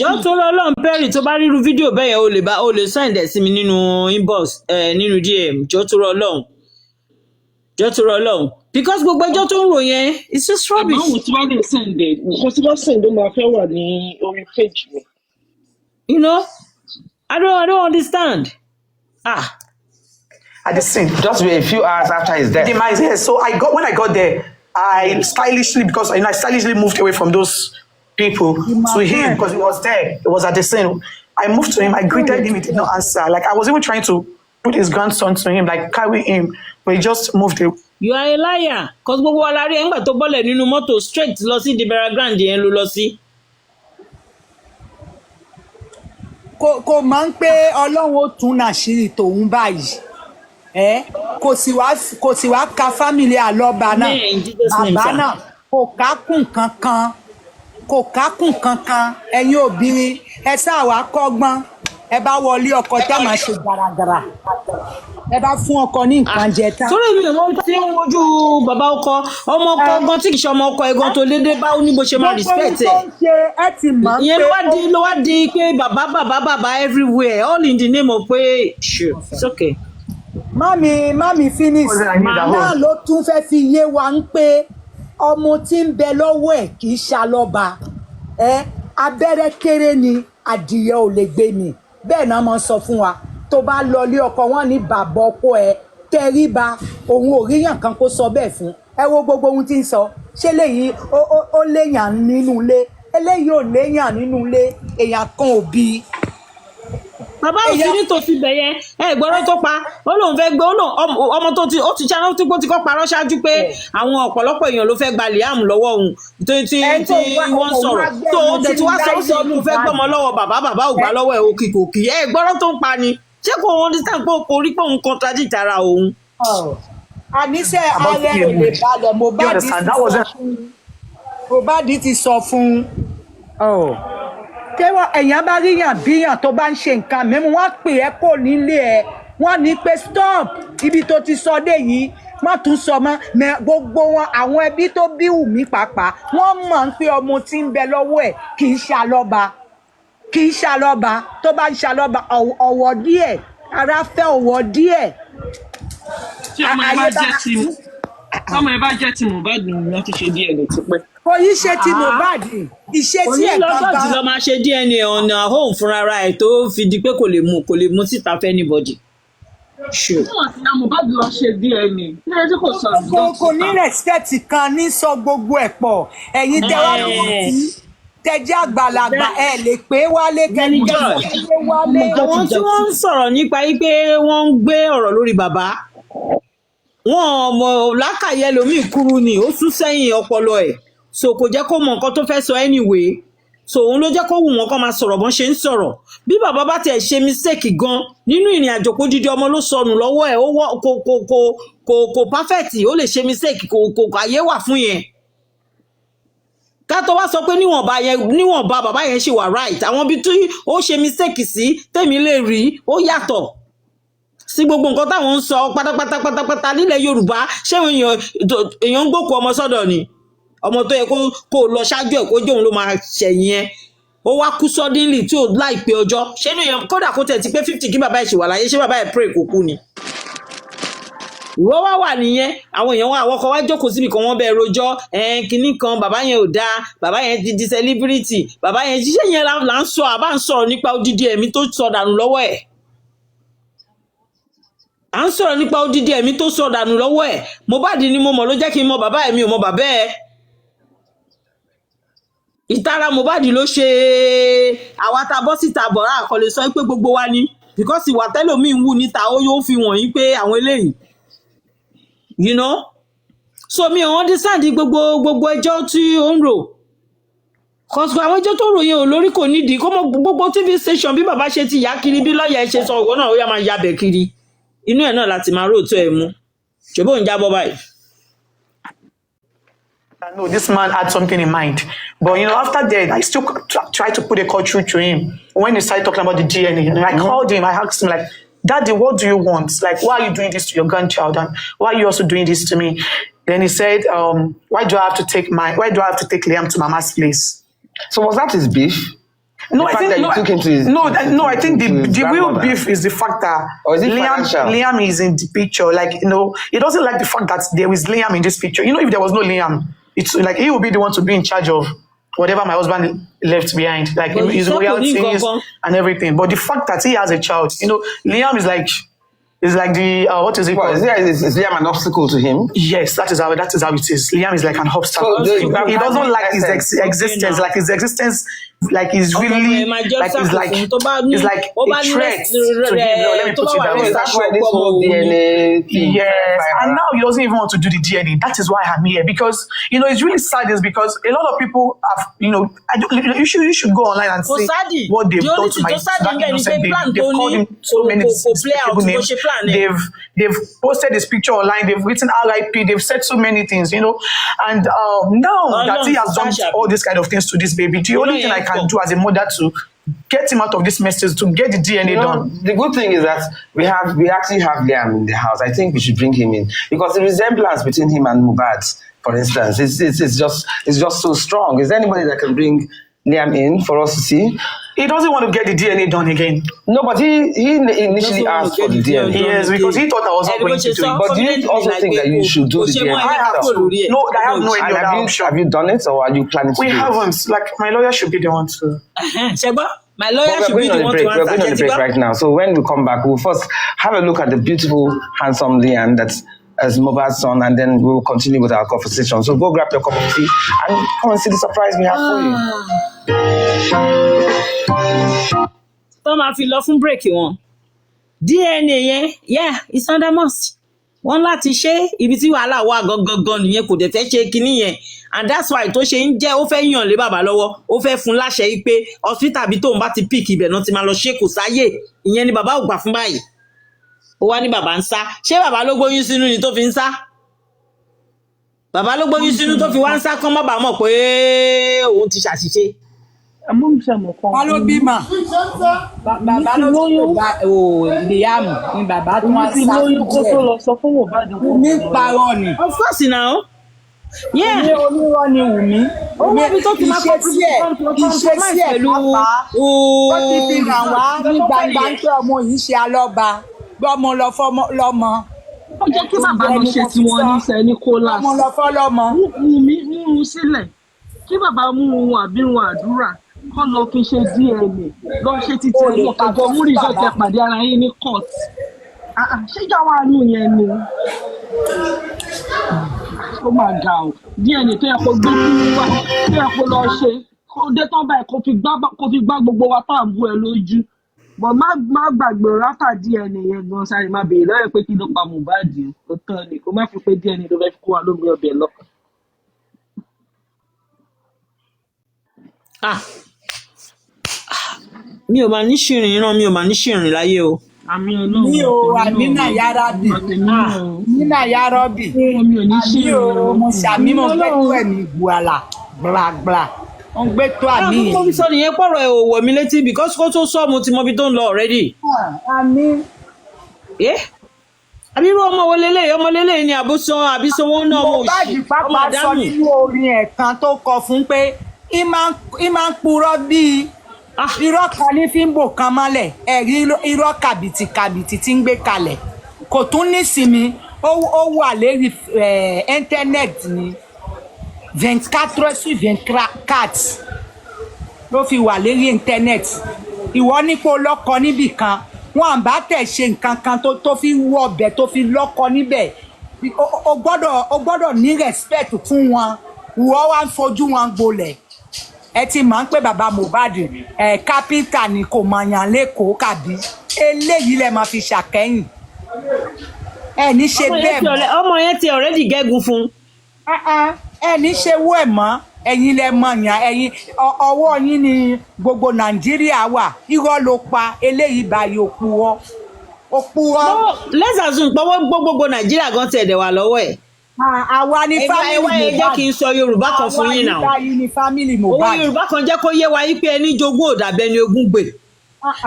Jọ́ tó lọ lọ́n Perry tó bá ríru fídíò bẹ́ẹ̀ yẹn o lè send ẹ̀ sí mi nínú inbox nínú DM jọ́ tó rọ lọ́hùn because gbogbo ẹjọ́ tó ń rò yẹn it's just rubbish. Àmọ́ tí wọ́n lè send ẹ̀ nǹkan tí wọ́n send ó máa fẹ́ wà ní orí page mi. You know, I don't understand. At the scene. Just a few hours after his death. Demise, yes. So when I got there, I stylishly moved away from those people to him because he was there. It was at the scene. I moved to him. I greeted him. He did not answer. Like I was even trying to put his grandson to him, like carry him, but he just moved away. You are a liar. Cause gbogbo wa la rí ẹ̀ ńgbà tó bọ́lẹ̀ nínú mọ́tò straight lọ sí the burial ground yẹn ló lọ sí. Kò máa ń pé Ọlọ́run ó tún nàṣírí tòun báyìí. Kò sì wá ka fámìlì àlọ́ba náà bàbá náà kò kákùn kankan ẹ̀yin obìnrin ẹ sáà wá kọ́gbọ́n ẹ bá wọlé ọkọ tá máa ṣe gàràgàrà ẹ bá fún ọkọ ní nǹkan jẹ tán. sórí mi ò tí ń wojú bàbá ọkọ ọmọ ọkọ gan tí kì í ṣe ọmọ ọkọ ẹ̀gan tó lédè bá ní bó ṣe máa respect ẹ. ìyẹn ló wá di pé bàbá everywhere all in the name of pé sure it's okay. Mami finish náà ló tún fẹ́ fi yé wa ń pé ọmọ tí ń bẹ lọ́wọ́ ẹ̀ kì í ṣàlọ́ba abẹ́rẹ́ kéré ni adìyẹ ò lè gbé ni bẹ́ẹ̀ náà máa sọ fún wa tó bá lọ lé ọkọ wọn ní bàbá ọkọ ẹ tẹríba òun ò ríyàn kan kó sọ bẹ́ẹ̀ fún ẹ wo gbogbo ohun tí ń sọ ṣé léyìí ó léyàn nínú ilé eléyìí ò léyàn nínú ilé èèyàn kan ò bí. bàbá òsì nítòsí bẹ̀yẹ gbọ́dọ̀ tó pa ó lóun fẹ́ gbé ọmọ tó ti ṣáná tí kò ti kọ́ parọ́ ṣáájú pé àwọn ọ̀pọ̀lọpọ̀ èèyàn ló fẹ́ gba Liam lọ́wọ́ òun tí wọ́n sọ̀rọ̀ tó tẹ̀tí wá sọ ló fẹ́ gbọ́mọ lọ́wọ́ bàbá ò gbà lọ́wọ́ ẹ̀ òkìkòkì gbọ́dọ̀ tó ń pa ni ṣé kò wọ́n understand pé kò rí pé òun contradict ara òun. àníṣe alẹ́ ò lè balẹ̀ Mohbad ti sọ fún tẹ́wọ́ ẹ̀yàn bá ríyàn bíyàn tó bá ń ṣe nǹkan mímu wọ́n pè é kò nílé ẹ̀ wọ́n ní pé stop ibi tó ti sọ dé yìí wọ́n tún sọ mọ́ gbogbo wọn àwọn ẹbí tó bí Wùmí pàápàá wọ́n mọ̀ ń pé ọmọ tí ń bẹ lọ́wọ́ ẹ̀ kì í ṣàlọ́ba tó bá ń ṣàlọ́ba ọ̀wọ̀ díẹ̀ ara fẹ́ ọ̀wọ̀ díẹ̀. tí ọmọ ẹ bá jẹ́ ti Mohbad ni wọ́n ti ṣe DNA ti pẹ́. kò yí ṣe ti Mohbad iṣẹ́ tí ẹ̀ gbọ́ngàn lọ́jọ́ tí lọ máa ṣe DNA ọ̀nà home fúnra ẹ̀ tó fi di pé kò lè mú síta fẹ́ anybody. Mohbad lọ ṣe DNA kò ní respect kan ní sọ gbogbo ẹ̀ pọ̀ ẹ̀yin tẹ́wọ́ lọ́wọ́ tí tẹ́jẹ́ àgbàlagbà ẹ̀ lè pé wálé kẹ́kẹ́ wálé. àwọn tí wọ́n ń sọ̀rọ̀ nípa yí pé wọ́n ń gbé ọ̀rọ̀ lórí bàbá wọn ọmọ lákàyè lómi kúrú ni ó sún sẹ́yìn ọpọlọ ẹ̀ so kò jẹ́ kó mọ nǹkan tó fẹ́ sọ anyway so òun ló jẹ́ kó wù wọ́n kó máa sọ̀rọ̀ bọ́n ṣe ń sọ̀rọ̀ bí bàbá bá tiẹ̀ ṣe mistake gan nínú ìrìn àjò kó dídí ọmọ ló sọnù lọ́wọ́ ẹ̀ ó wọ́ kò perfect ó lè ṣe mistake kò àyè wà fún yẹn ká tó wá sọ pé níwọ̀nba bàbá yẹn ṣe wà right àwọn bí tí ó ṣe mistake sí tèmi lè rí ó yàtọ̀ sí gbogbo nǹkan táwọn ń sọ pátápátá nílẹ̀ Yorùbá ṣé èèyàn ń gbókù ọmọ sọ́dọ̀ ni ọmọ tó yẹ kó lọ ṣáájú ẹ̀ kó jóun ló máa ṣẹ̀yìn ẹ̀ ó wá kú suddenly tí ò láìpẹ́ ọjọ́ ṣé èèyàn kódà kó tẹ̀ ti pé 50 kí bàbá ẹ̀ ṣì wà láyé ṣé bàbá ẹ̀ pray kó kú ni ìwọ wá wà nìyẹn àwọn èèyàn wá àwọn kan wá jókòó síbi kan wọ́n bẹ rojọ́ kinní kan bàbá yẹn ò dáa bàbá yẹn ti di celebrity bàbá yẹn ṣiṣẹ́ yẹn là ń sọ àbá ń sọ̀rọ̀ nípa odidi ẹ̀mí tó sọ dànù lọ́wọ́ ẹ̀ à ń sọ̀rọ̀ nípa odidi ẹ̀mí tó sọ dànù lọ́wọ́ ẹ̀ Mohbad ni mo mọ̀ ló jẹ́ kí n mọ bàbá ẹ̀ mi ò mọ bàbá ẹ̀ ìtara Mohbad ló ṣe àwa ta bọ́ síta bọ̀rá àkọlé sọ pé gbogbo wa ni because ìwà tẹ́lòmíì ń wù níta ó yóò fi wọ̀nyí pé àwọn eléyìí you know so mi ò understand gbogbo ẹjọ́ tí ó ń rò kọsùkọ àwọn ẹjọ́ tó rò yẹn ò lórí kò nídìí kó mọ gbogbo TV station bí bàbá ṣe ti yá kiri bí lọ́ọ̀yà ẹ ṣe sọ òwò náà ó yá máa yabẹ̀ kiri inú ẹ̀ náà láti máa róòtọ́ ẹ̀ mú ṣòbó ń jábọ́ báyìí. No, this man had something in mind. But, after that, I still tried to put a call through to him. When he started talking about the DNA, and I called him, I asked him, like, Daddy, what do you want? Like, why are you doing this to your grandchild? And why are you also doing this to me? Then he said, why do I have to take Liam to Mama's place? So was that his beef? No, I think I think the real beef is the fact that Liam is in the picture. Like, he doesn't like the fact that there is Liam in this picture. If there was no Liam, it's like he will be the one to be in charge of whatever my husband left behind, like his royalties and everything. But the fact that he has a child, Liam is like the what is it called? Is Liam an obstacle to him? Yes, that is how it is. Liam is like an obstacle. So he doesn't like his existence. Like his existence, like he's really like it's like a threat to him. No, let me put it that way. That's why this whole DNA thing. Yes, and now he doesn't even want to do the DNA. That is why I'm here, because it's really sad. Is because a lot of people have you should go online and see what they've done to my innocent baby. They've called him so many names. They've posted this picture online. They've written RIP. They've said so many things, and now that he has done all these kind of things to this baby, the only thing I can do as a mother to get him out of this mess is to get the DNA done. The good thing is that we actually have Liam in the house. I think we should bring him in because the resemblance between him and Mohbad, for instance, it's just so strong. Is there anybody that can bring Liam in for us to see? He doesn't want to get the DNA done again. No, but he initially asked for the DNA. Yes, because he thought I was not going to do it. But do you also think that you should do the DNA? I have to. No, I have no any other option. Have you done it, or are you planning to do it? We haven't. Like, my lawyer should be the one to. My lawyer should be the one to answer. We're going on a break right now. So when we come back, we'll first have a look at the beautiful, handsome Liam that's as Mohbad's son, and then we'll continue with our conversation. So go grab your cup of tea and come and see the surprise we have for you. Tó máa fi lọ fún bírèkì wọn. DNA yẹn, it's under must. Wọ́n láti ṣe ibi tí wàhálà wà gangan nìyẹn kò dẹ̀ fẹ́ ṣe kinní yẹn. And that's why tó ṣe ń jẹ́ ó fẹ́ yàn lé bàbá lọ́wọ́. Ó fẹ́ fún láṣẹ yìí pé hospital bí tóun bá ti pick ibẹ̀ náà ti máa lọ ṣe kò sáyè. Ìyẹn ni bàbá ò gbà fún báyìí. Ó wá ní bàbá ń sá. Ṣé bàbá ló gbóyún sínú ni tó fi ń sá? Bàbá ló gbóyún sínú tó fi wá ń sá kán má bàá mọ̀ pé òun ti ṣàṣìṣe. Bàbá ló bímọ. Bàbá ló lóyún. Liam ni bàbá tó wá sá fún ẹ̀. Wùmí parọ́ ni. Of course now. Yeah. Ní onírọ́ ni Wùmí. Ó wọ́n bí tó ti máa ìṣesí ẹ̀ pápá. Ó ti fi hàn wá ní gbangba pé ọmọ yìí ṣe alọ́ba. Gbọ́mọ lọ lọ́mọ. Ó jẹ́ kí bàbá lọ ṣe tiwọn ní sẹ́ni kólà. Gbọ́mọ lọ fọ́lọ́mọ. Wùmí mú sílẹ̀. Kí bàbá mú un àbí un àdúrà. Kọ́ lọ fi ṣe DNA. Lọ ṣe títí ẹ̀yẹ kẹjọ mú rìsọ́ọ̀tì pàdé ara yín ní court. Ṣéjà wà nù yẹn ni. Ó máa ga o. DNA tó yẹ kó gbé kúrú wá. Tó yẹ kó lọ ṣe. Kó dé tán báyìí kó fi gbá gbogbo wa tá à ń bú ẹ lójú. Bọ̀ má gbàgbé ráfà DNA yẹn gan sáré má béèrè lọ́yẹ̀ pé kí ló pa Mohbad ó tán ni. Kó má fi pé DNA ló fẹ́ fi kó wa lómi ọbẹ̀ lọ. mi ò máa ní ṣìrìn ìran mi ò máa ní ṣìrìn láyé o. àmì Ọlọ́run mi ò àmínà yárábì àmínà yárọ́bì àmì ò mo ṣàmì mo gbé tó ẹ̀mí gbùàlà gbàgbà wọ́n gbé tó àmì yẹn. mo fi sọ nìyẹn pọ̀rọ̀ ẹ̀ ò wọ̀ mí létí because kó tó sọ mo ti mọ ibi tó ń lọ already. àmì. àbí irú ọmọ wo lélẹ̀ ọmọ lélẹ̀ ni àbúsọ àbísọwọ́ náà mo ṣì ọmọ àdánù. sọ nínú orin ẹ̀ kan tó kọ fún pé í máa ń purọ́ bíi irọ́ kan ní fi ń bò kan mọ́lẹ̀ ẹ̀rí irọ́ kàbìtì tí ń gbé kalẹ̀ kò tún nísinmi ó wà lérí íńtánẹ́ẹ̀tì ní 24/24 ló fi wà lérí íńtánẹ́ẹ̀tì ìwọ nípò lọ́kọ níbì kan wọn à bá tẹ̀ ṣe nǹkan kan tó fi wọ ọbẹ̀ tó fi lọ́kọ níbẹ̀ o gbọ́dọ̀ ní respect fún wọn wọ́n wá ń fojú wọn gbolẹ̀ ẹ ti máa ń pè bàbá Mohbad kápítà ni kò mọ̀ yàn lẹ́kọ̀ọ́ kàbí eléyìí lẹ máa fi ṣàkẹ́yìn ẹ ní ṣe bẹ́ẹ̀ mọ́. ọmọ yẹn ti already gẹ́gun fún. ẹ ní ṣe wú ẹ̀ mọ́ ẹ̀yin lẹ mọ̀ yàn ẹ̀yin ọwọ́ yín ni gbogbo Nàìjíríà wà irọ́ ló pa eléyìí báyìí ó purọ́. let's assume pé gbogbo Nàìjíríà gan ti ẹ̀dẹ̀ wà lọ́wọ́ ẹ̀. àwa ni family Mohbad ẹ jẹ́ kí n sọ Yorùbá kan fún yín náà. àwa ni family Mohbad. owó Yorùbá kan jẹ́ kó yé wa yí pé ẹni jogún ò dàbí ẹni ogún gbè.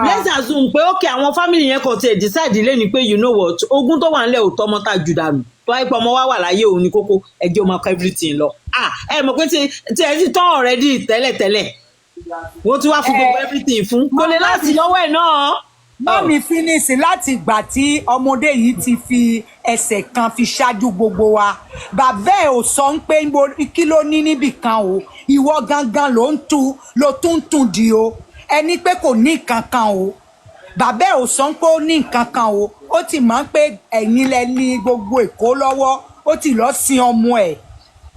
let's assume pé ókè àwọn family yẹn kàn ti decide lé ní pé you know what ogún tó wà nílẹ̀ ò tọ́mọ tá jù dànù tó wáyé pé ọmọ wa wà láyé òun ní kókó ẹjọ́ máa kọ́ everything lọ. ẹ mọ̀ pé tí ẹ ti tán already tẹ́lẹ̀tẹ́lẹ̀ wọ́n ti wá fún gbogbo everything fún kò lè láti lọ́wọ́ ẹ̀ náà. mọ́mí fínísì láti ìgbà tí ọmọdé yìí ti fi ẹsẹ̀ kan fi ṣáájú gbogbo wa bàbá ẹ̀ ò sọ pé kí ló ní níbì kan o ìwọ gangan ló tún tún di o ẹni pé kò ní nǹkan kan o bàbá ẹ̀ ò sọ pé ó ní nǹkan kan o ó ti mọ̀ pé ẹ̀yin lẹ ní gbogbo Èkó lọ́wọ́ ó ti lọ́ọ́ sin ọmọ ẹ̀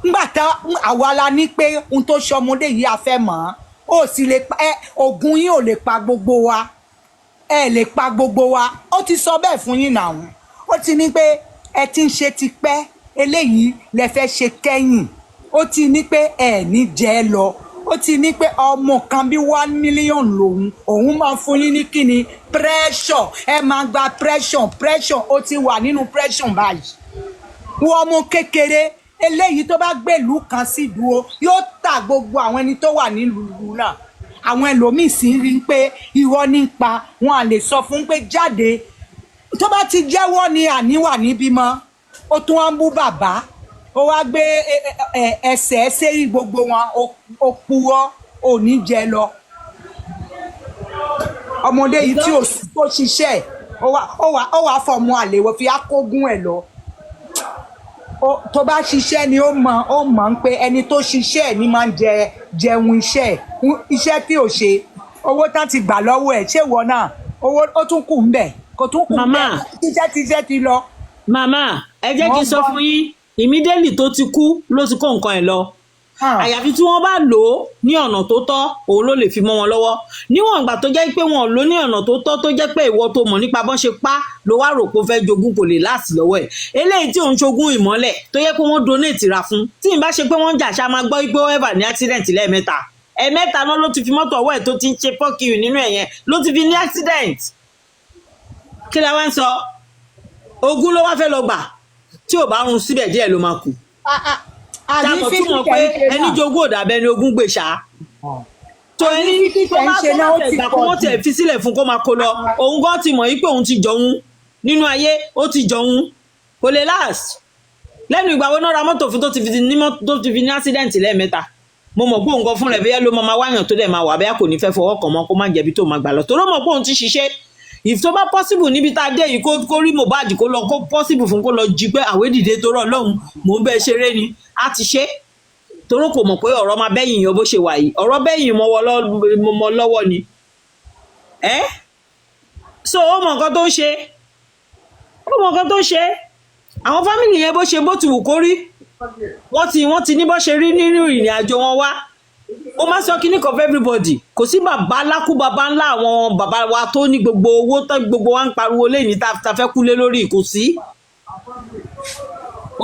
ńgbà tá àwa la ní pé ohun tó ṣe ọmọdé yìí a fẹ́ mọ̀ ó sì lè pa ogun yín ò lè pa gbogbo wa ẹ lè pa gbogbo wa ó ti sọ bẹ́ẹ̀ fún yín náà ó ti ní pé ẹ ti ń ṣe tipẹ́ eléyìí lẹ fẹ́ ṣe kẹ́yìn ó ti ní pé ẹ ní jẹ́ lọ ó ti ní pé ọmọ kan bí 1 million lòun òun máa fún yín ní kíni pressure ẹ máa gba pressure ó ti wà nínú pressure báyìí wọ́n ọmọ kékeré eléyìí tó bá gbèlú kan sí ìdúró yóò ta gbogbo àwọn ẹni tó wà nílùú náà àwọn ẹlòmíì sì ń rí pé irọ́ nípa wọn à lè sọ fún pé jáde tó bá ti jẹ́wọ́ ni àníwà níbí mọ́ ó tún wá ń bú bàbá ó wá gbé ẹsẹ̀ sérí gbogbo wọn ó purọ́ ò ní jẹ lọ ọmọdé yìí tí ò ṣiṣẹ́ ó wá fọmọ àlèwọ̀ fi ákógún ẹ̀ lọ tó bá ṣiṣẹ́ ni ó mọ̀ ń pé ẹni tó ṣiṣẹ́ ni máa ń jẹun iṣẹ́ tí ò ṣe owó tán ti gbà lọ́wọ́ ẹ̀ ṣé ìwọ náà owó ó tún kù ń bẹ̀ kò tún kù ń bẹ̀ tíṣẹ́ ti lọ. màmá ẹ jẹ́ kí n sọ fún yín immediately tó ti kú ló ti kó nǹkan ẹ̀ lọ àyàfi tí wọ́n bá lò ó ní ọ̀nà tó tọ́ òun ló lè fi mọ́ wọn lọ́wọ́ níwọ̀n ìgbà tó jẹ́ pé wọn ò lò ní ọ̀nà tó tọ́ tó jẹ́ pé ìwọ tó mọ̀ nípa bọ́n ṣe pa ló wá rò pé ó fẹ́ jogún kò lè láàsì lọ́wọ́ ẹ̀ eléyìí tí òun ṣogún ìmọ́lẹ̀ tó yẹ pé wọ́n donate ra fún tí ì bá ṣe pé wọ́n ń jà ṣá máa gbọ́ pé ó ever ní accident lẹ́ẹ̀mẹ́ta ẹ̀mẹ́ta náà ló ti fi mọ́tò ọwọ́ ẹ̀ tó ti ń ṣe pọ́kìrì nínú ẹ̀ yẹn ló ti fi ní accident kí la wá ń sọ ogún ló wá fẹ́ lọ gbà tí ò bá run síbẹ̀ díẹ̀ ló máa kù tàbọ̀ túmọ̀ pé ẹni jogún òdàbẹ́ ni ogún gbè ṣá tó ẹni tó bá gbà kó wọ́n tẹ̀ fi sílẹ̀ fún kó máa kó lọ òun gan ti mọ̀ yí pé òun ti jọ̀hún nínú ayé ó ti jọ̀hún kò lè last lẹ́nu ìgbà wo náà ra mọ́tò fún tó ti fi ní accident lẹ́ẹ̀mẹ́ta mo mọ̀ pé òun gan fún rẹ̀ bẹ́ẹ̀ ló máa wáyàn tó dẹ̀ máa wà bẹ́ẹ̀ kò ní fẹ́ fọwọ́ kàn mọ́ kó má jẹ̀bi tó máa gbà lọ torí ó mọ̀ pé òun ti ṣiṣẹ́ if tó bá possible níbi tá a dé yìí kó rí Mohbad kó lọ kó possible fún kó lọ jí pé àwédìde tó rọ̀ lọ́hùn mò ń bẹ́ẹ̀ ṣeré ni a ti ṣe torí kò mọ̀ pé ọ̀rọ̀ máa bẹ́yìn yan bó ṣe wà yìí ọ̀rọ̀ bẹ́yìn mọ́ lọ́wọ́ ni so ó mọ̀ nǹkan tó ń ṣe àwọn fámìlì yẹn bó ṣe bó ti wù kó rí wọ́n ti ní bó ṣe rí nínú ìrìn àjò wọn wá ó máa sọ kíní kan for everybody kò sí bàbá lákú bàbá ńlá àwọn bàbá wa tó ní gbogbo owó tó gbogbo wa ń pariwo lẹ́yìn tá a fẹ́ kúlé lórí kò sí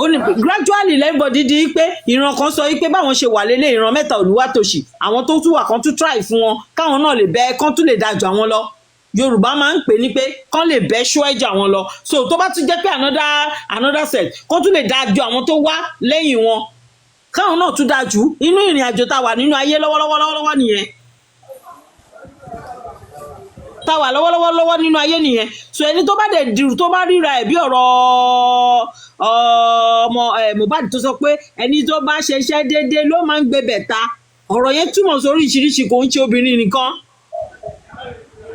ó ní gradually everybody di pé ìran kan sọ pé báwọn ṣe wà lélẹ̀ ìran mẹ́ta olúwàtòṣì àwọn tó tún wà kan tún try fún wọn káwọn náà lè bẹ́ kán tún lè dájú àwọn lọ Yorùbá máa ń pè ní pé kán lè bẹ́ ṣó ẹ̀jẹ̀ àwọn lọ so tó bá tún jẹ́ pé another set kán tún lè dájú àwọn tó wá lẹ́yìn wọn káwọn náà tún dájú inú ìrìn àjò tá wà nínú ayé lọ́wọ́lọ́wọ́ nìyẹn tá wà lọ́wọ́lọ́wọ́ nínú ayé nìyẹn so ẹni tó bá dẹ̀ dìrù tó bá ríra ẹ̀ bí ọ̀rọ̀ ọmọ Mohbad tó sọ pé ẹni tó bá ṣeṣẹ́ déédéé ló máa ń gbé bẹ̀ta ọ̀rọ̀ yẹn túmọ̀ sí oríṣiríṣi kò ń ṣe obìnrin nìkan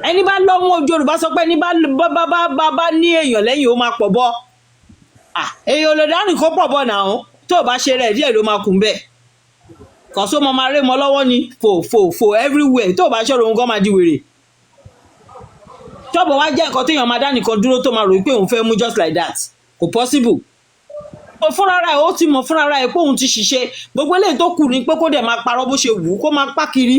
ẹni bá lọ́wọ́ Yorùbá sọ pé ẹni bá ní èèyàn lẹ́yìn ó máa pọ̀ bọ́ èèyàn olódàáni kó pọ̀ bọ́ náà tó bá ṣe rẹ̀ díẹ̀ ló máa kùn bẹ́ẹ̀ kàn só mọ máa ré mọ lọ́wọ́ ni fò everywhere tó bá ṣọ́rọ̀ òun gan máa di wèrè tọ́bọ̀ wá jẹ́ nǹkan téèyàn máa dá nìkan dúró tó máa rò pé òun fẹ́ mú just like that kò possible ó fúnra rẹ̀ ó ti mọ̀ fúnra rẹ̀ pé òun ti ṣiṣẹ́ gbogbo eléyìí tó kù ní pé kó dẹ̀ máa parọ́ bó ṣe wù ú kó máa pa kiri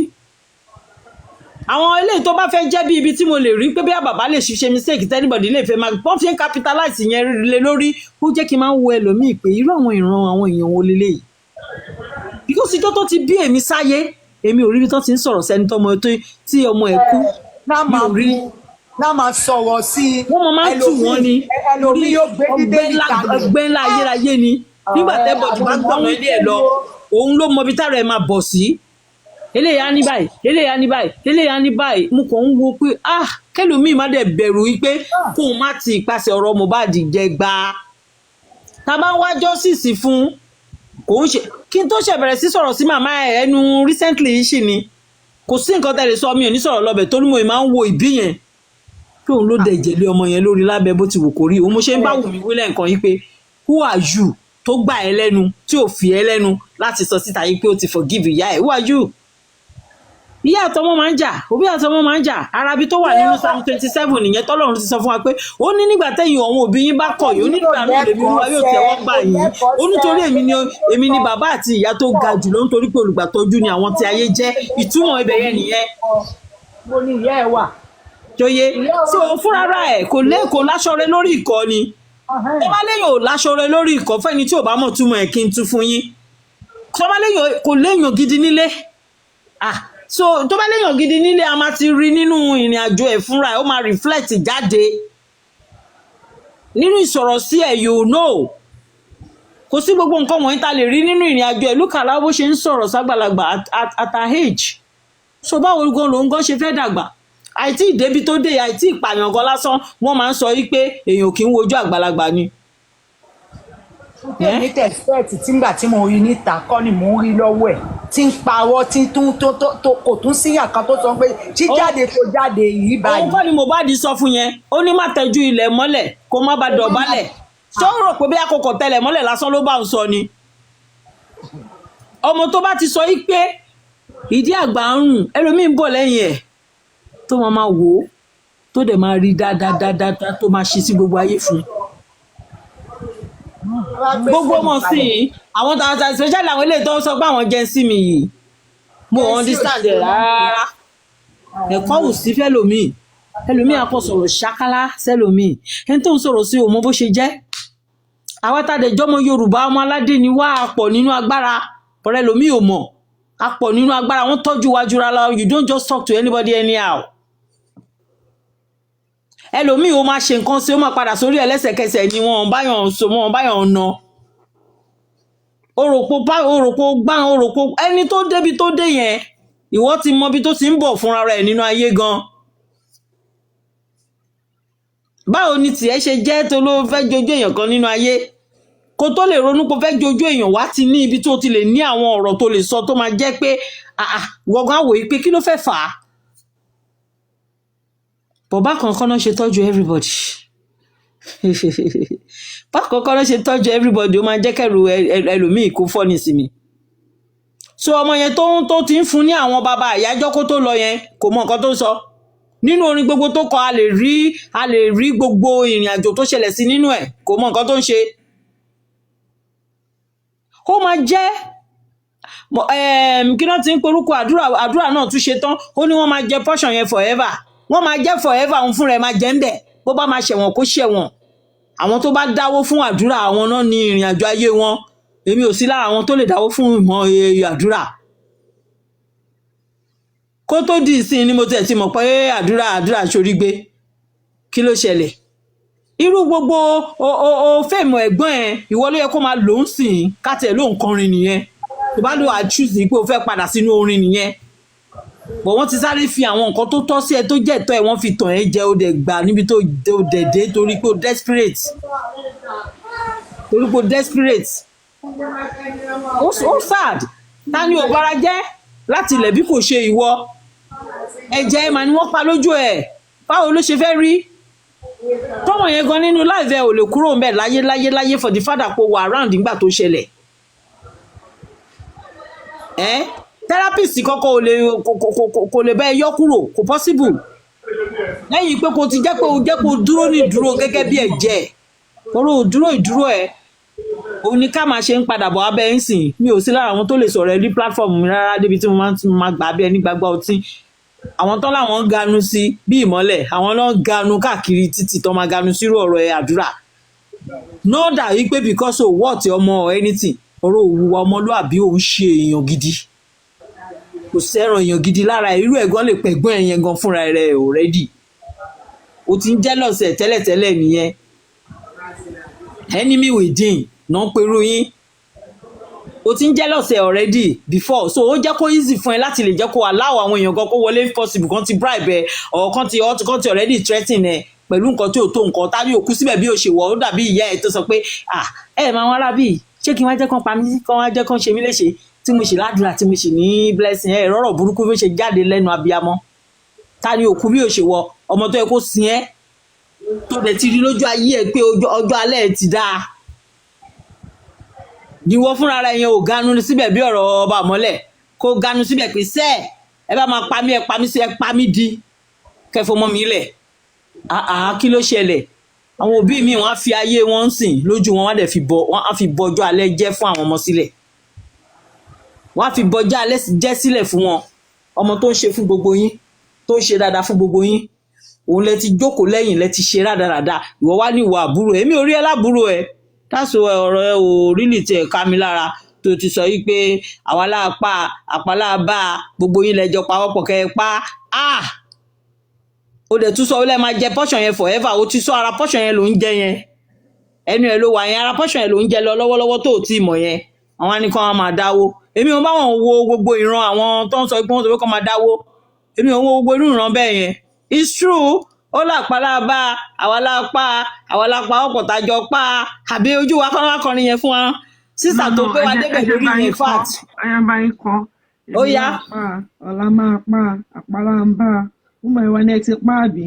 àwọn eléyìí tó bá fẹ́ jẹ́ bí ibi tí mo lè rí pé bí bàbá lè ṣiṣẹ́ mistake tẹ́nibọ̀dì lè fẹ́ máa pọ́n fi ń capitalize yẹn lé lórí ó jẹ́ kí n máa ń wo ẹlòmíì pé irú àwọn ìran àwọn èèyàn wo leléyìí because tó ti bí èmi sáyé èmi ò rí bí tó ti ń sọ̀rọ̀ sẹ́ni tọ́mọ tí ọmọ ẹ̀ kú mi ò rí náà máa sọ̀rọ̀ sí i wọ́n máa ń tù wọ́n ni ẹlòmíì yóò gbé bíbélì kalẹ̀ ọgbẹ́ ńlá ayérayé ni nígbà tẹ́bọ̀dì bá gbọ́nà ilé ẹ̀ lọ òun ló mọ bí tára ẹ̀ máa bọ̀ sí eléyà ní báyìí eléyà ní báyìí eléyà ní báyìí mo kàn ń wo pé kẹlòmíì má dẹ̀ bẹ̀rù wípé kóun má ti ìpàṣẹ ọ̀rọ̀ Mohbad jẹ gbà tá a bá ń wá justice fún kò ń ṣe kí n tó ṣe bẹ̀rẹ̀ sí sọ̀rọ̀ sí màmá ẹ̀ ẹnu recently yìí ṣì ni kò sí nǹkan tẹ̀lé sọ mi ò ní sọ̀rọ̀ lọ́bẹ̀ torí mo máa ń wo ìbí yẹn pé òun ló dẹ̀ ìjẹ̀lẹ̀ ọmọ yẹn lórí lábẹ́ bó ti wù kó rí òun mo ṣe ń bá wù mí wílẹ̀ nǹkan yìí pé who are you tó gbà ẹ́ lẹ́nu tí ò fi ẹ́ lẹ́nu láti sọ síta yìí pé ó ti forgive ìyá ẹ̀ who are you ìyá àtọmọ máa ń jà òbí àtọmọ máa ń jà arabi tó wà nínú Psalm 27 nìyẹn tọ́lọ́run ti sọ fún wa pé ó ní nígbà tẹ́yìn ọ̀hún òbí yín bá kọ̀ yìí ó ní nígbà náà lèmi olúwa yóò tẹ́wọ́ gbà yín ó nítorí èmi ni bàbá àti ìyá tó ga jù lọ nítorí pé olùgbàtọ́jú ni àwọn tí ayé jẹ́ ìtumọ̀ ibẹ̀ yẹn nìyẹn. mo ní ìyá ẹ wà. joyè tí òun fúnra ẹ̀ kò lẹ́ẹ̀kọ́ láṣọrẹ lórí ìkọ́ ni tó bá léyìn ò láṣọrẹ lórí ìkọ́ fẹ́ni tí ò bá mọ̀ túmọ̀ ẹ̀ kí n tú fún yín tó bá léyìn kò léyìn gidi nílé so tó bá léyìn gidi nílé a máa ti rí nínú ìrìn àjò ẹ̀ fúnra ẹ̀ ó máa reflect jáde nínú ìsọ̀rọ̀ sí ẹ̀ you know kò sí gbogbo nǹkan wọ̀nyí ta lè rí nínú ìrìn àjò ẹ̀ lúkàlà bó ṣe ń sọ̀rọ̀ ságbàlagbà at her age so báwo gan lòun gan ṣe fẹ́ dàgbà àìtí ìdébi tó dé àìtí ìpààyàn gan lásán wọ́n máa ń sọ wípé èèyàn kì í wojú àgbàlagbà ni. ní tẹ̀síẹ̀tì tìǹgbà tí mo rí níta kọ́ ni mò ń rí lọ́wọ́ ẹ̀ tí ń parọ́ tí kò tún síyàn kan tó sọ pé jíjáde tó jáde yìí báyìí. òun kọ́ ni Mohbad sọ fún yẹn ó ní má tẹ́jú ilẹ̀ mọ́lẹ̀ kó má ba dọ̀bálẹ̀ ṣé ó rò pé bí àkókò tẹ́lẹ̀ mọ́lẹ̀ lásán ló bá ń sọ ni. ọmọ tó bá ti sọ yìí pé ìdí àgbà ń rùn ẹlòmíín ń bọ̀ lẹ́yìn ẹ̀ tó máa wò ó tó dẹ̀ máa rí dáadáa tó máa ṣe sí gbogbo ayé fún gbogbo ọmọ sí i àwọn tààtà especially àwọn eléyìí tó ń sọ pé àwọn jẹ́ sí mi yìí mo understand ẹ̀ rárá ẹ̀kọ́ ò sí fẹ́lòmíì ẹlòmíì á kọ́ sọ̀rọ̀ ṣákálá sẹ́lòmíì ẹni tó ń sọ̀rọ̀ sí òun bó ṣe jẹ́ àwọn tàdé jọmọ Yorùbá ọmọ aládé ni wá àpọ̀ nínú agbára ọ̀rẹ́ ẹlòmíì ò mọ̀ àpọ̀ nínú agbára wọ́n tọ́jú wájú ra lọ you don't just talk to anybody anyhow ẹlòmíì ó máa ṣe nǹkan sí ó máa padà sórí ẹlẹ́sẹ̀kẹsẹ̀ ni wọn báyọ̀ so wọn báyọ̀ na òròpó gbá òròpó ẹni tó débi tó dé yẹn ìwọ ti mọ ibi tó ti ń bọ̀ fúnra rẹ̀ nínú ayé gan báwo ni tiẹ̀ ṣe jẹ́ tó ló fẹ́ jojú èèyàn kan nínú ayé kó tó lè ronú kó fẹ́ jojú èèyàn wá ti ní ibi tó ti lè ní àwọn ọ̀rọ̀ tó lè sọ tó máa jẹ́ pé wọ̀gán àwòye pé kí ló fẹ́ fà á bọ̀bá kankan náà ṣe tọ́jú everybody bá kankan náà ṣe tọ́jú everybody ó máa jẹ́ kẹ́rù ẹlòmíì kó fọ́ni sí mi so ọmọ yẹn tó ti ń fún ní àwọn bàbá àyájọ́ kó tó lọ yẹn kò mọ nǹkan tó sọ nínú orin gbogbo tó kọ a lè rí gbogbo ìrìn àjò tó ṣẹlẹ̀ sí nínú ẹ̀ kò mọ nǹkan tó ń ṣe ó máa jẹ́ kí náà ti ń porúkọ àdúrà náà tún ṣe tán ó ní wọ́n máa jẹ portion yẹn forever wọ́n máa jẹ́ forever òun fúnra ẹ̀ máa jẹ́ ń bẹ̀ bó bá máa ṣẹ̀wọ̀n kó ṣẹ̀wọ̀n àwọn tó bá dáwó fún àdúrà àwọn náà ní ìrìn àjò ayé wọn èmi ò sí lára àwọn tó lè dáwó fún ìmọ̀ àdúrà kó tó di ìsìn ni mo tẹ̀ ti mọ̀ pé àdúrà ṣorí gbé kí ló ṣẹlẹ̀ irú gbogbo fẹ́ẹ̀mù ẹ̀gbọ́n ẹ̀ ìwọ ló yẹ kó máa lò ń sìn kátẹ̀ ló ń kọrin nìyẹn tó bá lò àchúùsì pé o fẹ́ padà sínú orin nìyẹn bọ̀ wọ́n ti sáré fi àwọn nǹkan tó tọ́ sí ẹ tó jẹ́ ẹ̀tọ́ ẹ wọ́n fi tàn ẹ́ jẹ ó dẹ̀ gbà níbi tó dẹ̀ dé torí pé o desperate ó sad ta ni ò bára jẹ́ láti ilẹ̀ bí kò ṣe ìwọ ẹ̀jẹ̀ ẹ̀ mà ni wọ́n pa lójú ẹ̀ báwo ló ṣe fẹ́ rí tọ́mọ yẹn gan nínú láìvẹ́ ò lè kúrò ńbẹ̀ láyé for the father kó wà around nígbà tó ṣẹlẹ̀ therapist kọ́kọ́ kò lè bẹ́ẹ̀ yọ kúrò kò possible lẹ́yìn pé kò ti jẹ́ pé o dúró ní ìdúró gẹ́gẹ́ bí ẹ̀jẹ̀ kóró ìdúró ẹ̀ òun ni ká máa ṣe ń padà bọ̀ abẹ́ ń sìn mi ò sí lára àwọn tó lè sọ̀rọ̀ ẹ ní platform mi rárá débi tí mo máa gbà bí ẹni gbàgbọ́ ọtí àwọn tán láwọn ń ganu sí bí ìmọ́lẹ̀ àwọn náà ń ganu káàkiri títí tó máa ganu sírú ọ̀rọ̀ ẹ àdúrà no dà wípé because o wọ́ọ̀tì ọmọ anything ọ̀rọ̀ òwúwa ọmọlúàbí òun ṣe èèyàn gidi kò sẹ́ràn èèyàn gidi lára irú ẹ̀gbọ́n lè pẹ̀gbọ́n ẹ̀yẹn gan fúnra rẹ̀ already o ti ń jealous ẹ̀ tẹ́lẹ̀tẹ́lẹ̀ nìyẹn enemy within náà ń perú yín o ti ń jealous ẹ̀ already before so ó jẹ́ kó easy fún ẹ láti lè jẹ́ kó allow àwọn èèyàn gan kó wọlé possible kan ti bribe ẹ or kan ti already threaten ẹ pẹ̀lú nǹkan tí ò tó nǹkan tá ní òkú síbẹ̀ bí o ṣe wọ̀ ó dàbí ìyá ẹ̀ tó sọ pé máa wọ́n rábì ṣé kí wọ́n jẹ́ kán pa mí kán wọ́n jẹ́ kán ṣe mí léṣe tí mo ṣe ládùúrà tí mo ṣe ní blessing ẹ̀ rọ́rọ̀ burúkú bí ó ṣe jáde lẹ́nu abiyamọ tá ní òkú bí o ṣe wọ ọmọ tó yẹ kó sin ẹ́ tó dẹ̀ ti rí lójú ayé ẹ̀ pé ọjọ́ alẹ́ ẹ̀ ti dáa ìwọ fúnra rẹ̀ yẹn ò ganu síbẹ̀ bí ọ̀rọ̀ ọba àmọ́lẹ̀ kó ganu síbẹ̀ pé sẹ́ẹ̀ ẹ bá máa pa mí ẹ pa mí sí ẹ pa mí di kẹfọ mọ́ mi lẹ̀ kí ló ṣẹlẹ̀ àwọn òbí mi wọ́n á fi ayé wọn sìn lójú wọn wọ́n á fi bọ ọjọ́ alẹ́ jẹ́ fún àwọn ọmọ sílẹ̀ wọ́n á fi bọ ọjọ́ alẹ́ jẹ́ sílẹ̀ fún wọn ọmọ tó ń ṣe fún gbogbo yín tó ń ṣe dáadáa fún gbogbo yín òun lẹ ti jókòó lẹ́yìn lẹ ti ṣe rádaràda ìwọ wá ní ìwà àbúrò èmi ò rí ẹ lábúrò ẹ táṣọ ọ̀rọ̀ ẹ ò rí lè tẹ̀ ká mi lára tó ti sọ yìí pé àwa láàpá àpáláàbá gbogbo yín lẹjọ pawọ́pọ̀ kẹ́ ẹ pa ó dẹ̀ tún sọ ó lẹ́ máa jẹ portion yẹn forever ó ti sọ ara portion yẹn ló ń jẹ yẹn ẹnu ẹ ló wà yẹn ara portion yẹn ló ń jẹ lọ lọ́wọ́lọ́wọ́ tó ti mọ̀ yẹn àwọn ní kán máa dáwó èmi ò bá wọn wo gbogbo ìran àwọn tó ń sọ pé wọ́n sọ pé kán máa dáwó èmi ò wo gbogbo irú ìran bẹ́ẹ̀ yẹn it's true ó làpálábá àwa lápá ọ̀pọ̀ tájọ pa àbí ojú wa kán wá kọrin yẹn fún wa sísà tó pé wa débẹ̀ lórí yẹn fat. ayaba yín kan ó yá ọ̀la máa pa àpárá ń bá ọmọ ìwà ni ẹ ti pa àbí